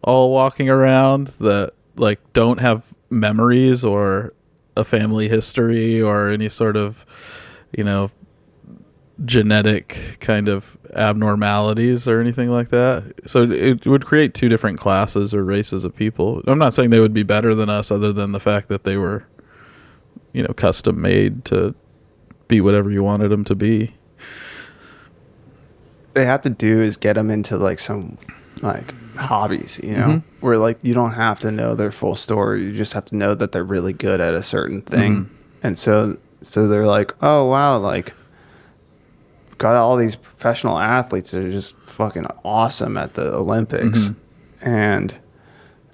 C: all walking around that like don't have memories or a family history or any sort of, genetic kind of abnormalities or anything like that. So it would create two different classes or races of people. I'm not saying they would be better than us other than the fact that they were, custom made to be whatever you wanted them to be.
B: They have to do is get them into like some like hobbies, you know, where like you don't have to know their full story. You just have to know that they're really good at a certain thing. And so they're like, oh wow, like got all these professional athletes that are just fucking awesome at the Olympics. And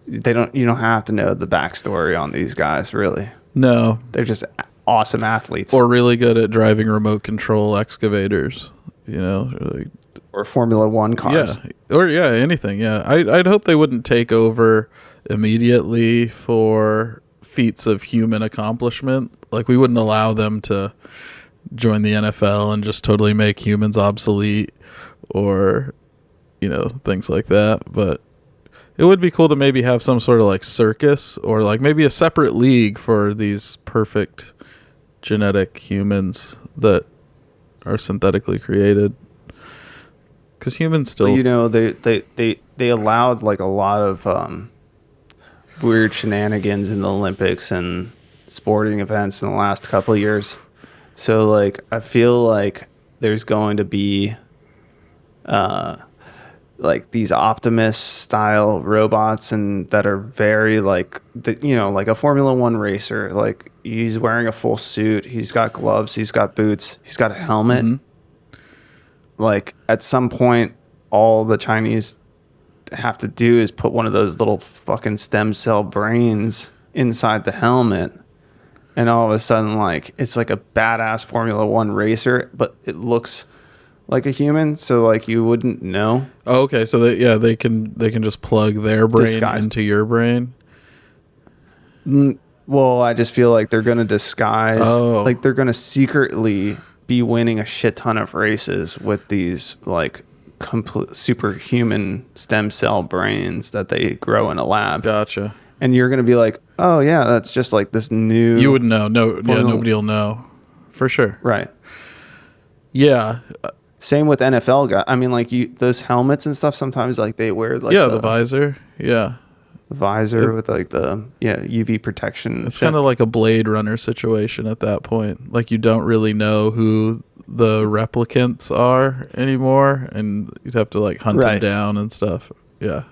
B: you don't have to know the backstory on these guys, really.
C: No.
B: They're just awesome athletes.
C: Or really good at driving remote control excavators, you know,
B: or Formula One cars.
C: Yeah. Or anything. Yeah. I'd hope they wouldn't take over immediately for feats of human accomplishment. Like we wouldn't allow them to join the NFL and just totally make humans obsolete or, you know, things like that. But it would be cool to maybe have some sort of like circus or like maybe a separate league for these perfect genetic humans that are synthetically created. Because humans still,
B: you know, they allowed like a lot of weird shenanigans in the Olympics and sporting events in the last couple of years. So like I feel like there's going to be like these Optimus style robots and that are very like you know, like a Formula One racer. Like he's wearing a full suit, he's got gloves, he's got boots, he's got a helmet. Like at some point all the Chinese have to do is put one of those little fucking stem cell brains inside the helmet, and all of a sudden like it's like a badass Formula One racer, but it looks like a human, so like you wouldn't know.
C: Oh, okay, so they can just plug their brain into your brain.
B: Well, I just feel like they're gonna disguise, like they're gonna secretly be winning a shit ton of races with these like complete superhuman stem cell brains that they grow in a lab.
C: Gotcha.
B: And you're gonna be like, oh yeah, that's just like this new.
C: You wouldn't know. No, nobody will know for sure.
B: Right.
C: Yeah.
B: Same with NFL guys. I mean, like those helmets and stuff. Sometimes like they wear like
C: the visor. Yeah.
B: Visor with like the UV protection.
C: It's kind of like a Blade Runner situation at that point. Like you don't really know who the replicants are anymore, and you'd have to like hunt them down and stuff. Yeah.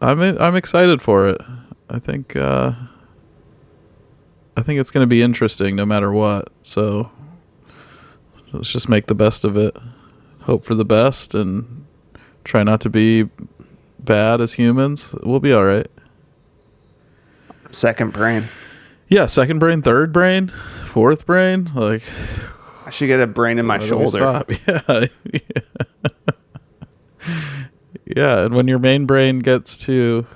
C: I'm excited for it. I think it's going to be interesting no matter what. So let's just make the best of it. Hope for the best and try not to be bad as humans. We'll be all right.
B: Second brain.
C: Yeah, second brain, third brain, fourth brain. Like
B: I should get a brain in my shoulder.
C: Yeah, and when your main brain gets too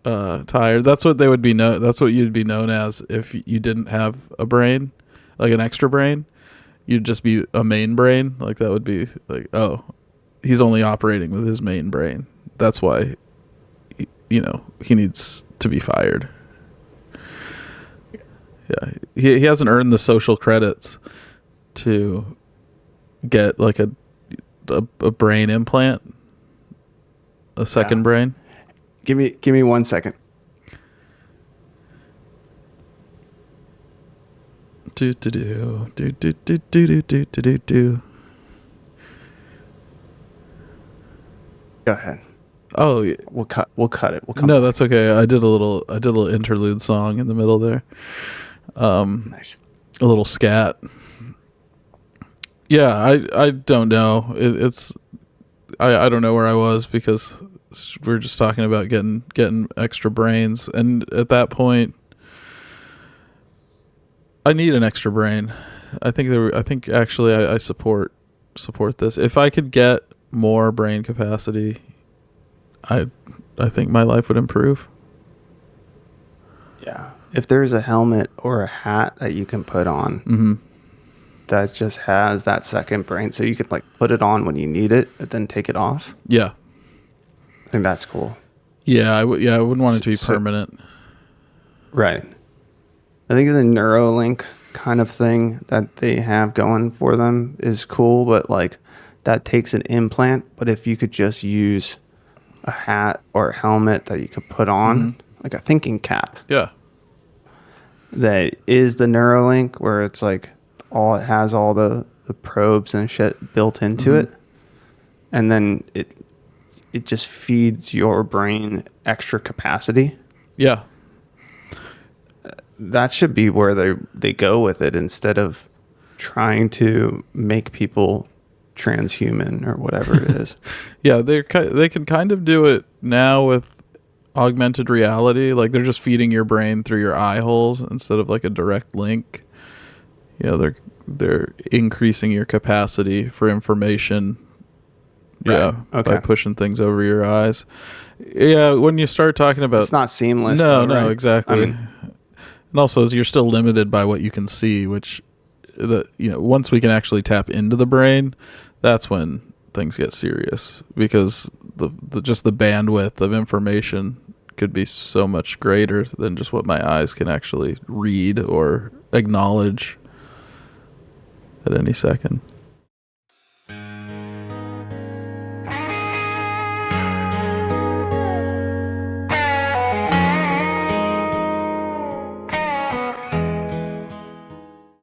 C: tired, that's what they would be that's what you'd be known as if you didn't have a brain, like an extra brain. You'd just be a main brain. Like that would be like, oh, he's only operating with his main brain. That's why, he needs to be fired. Yeah, he hasn't earned the social credits to get like a brain implant, a second brain.
B: Give me 1 second.
C: Do.
B: Go ahead.
C: Oh, yeah.
B: We'll cut it. We'll come.
C: No, that's okay. I did a little interlude song in the middle there.
B: Nice.
C: A little scat. Yeah, I don't know. I don't know where I was because we were just talking about getting extra brains, and at that point, I need an extra brain. I think actually I support this. If I could get more brain capacity, I think my life would improve.
B: Yeah. If there's a helmet or a hat that you can put on that just has that second brain, so you could like put it on when you need it, but then take it off.
C: Yeah.
B: I think that's cool.
C: Yeah, I wouldn't want it to be permanent.
B: Right. I think the Neuralink kind of thing that they have going for them is cool, but like that takes an implant. But if you could just use a hat or a helmet that you could put on, like a thinking cap.
C: Yeah.
B: that is the Neuralink, where it's like it has all the probes and shit built into it, and then it just feeds your brain extra capacity.
C: Yeah.
B: That should be where they go with it, instead of trying to make people transhuman or whatever it is.
C: Yeah, they can kind of do it now with augmented reality. Like, they're just feeding your brain through your eye holes instead of like a direct link. You know, they're increasing your capacity for information.
B: Right.
C: Yeah,
B: okay.
C: by pushing things over your eyes. Yeah, when you start talking about,
B: it's not seamless.
C: No,
B: though, right?
C: exactly. And also, you're still limited by what you can see, which once we can actually tap into the brain, that's when things get serious, because just the bandwidth of information could be so much greater than just what my eyes can actually read or acknowledge at any second.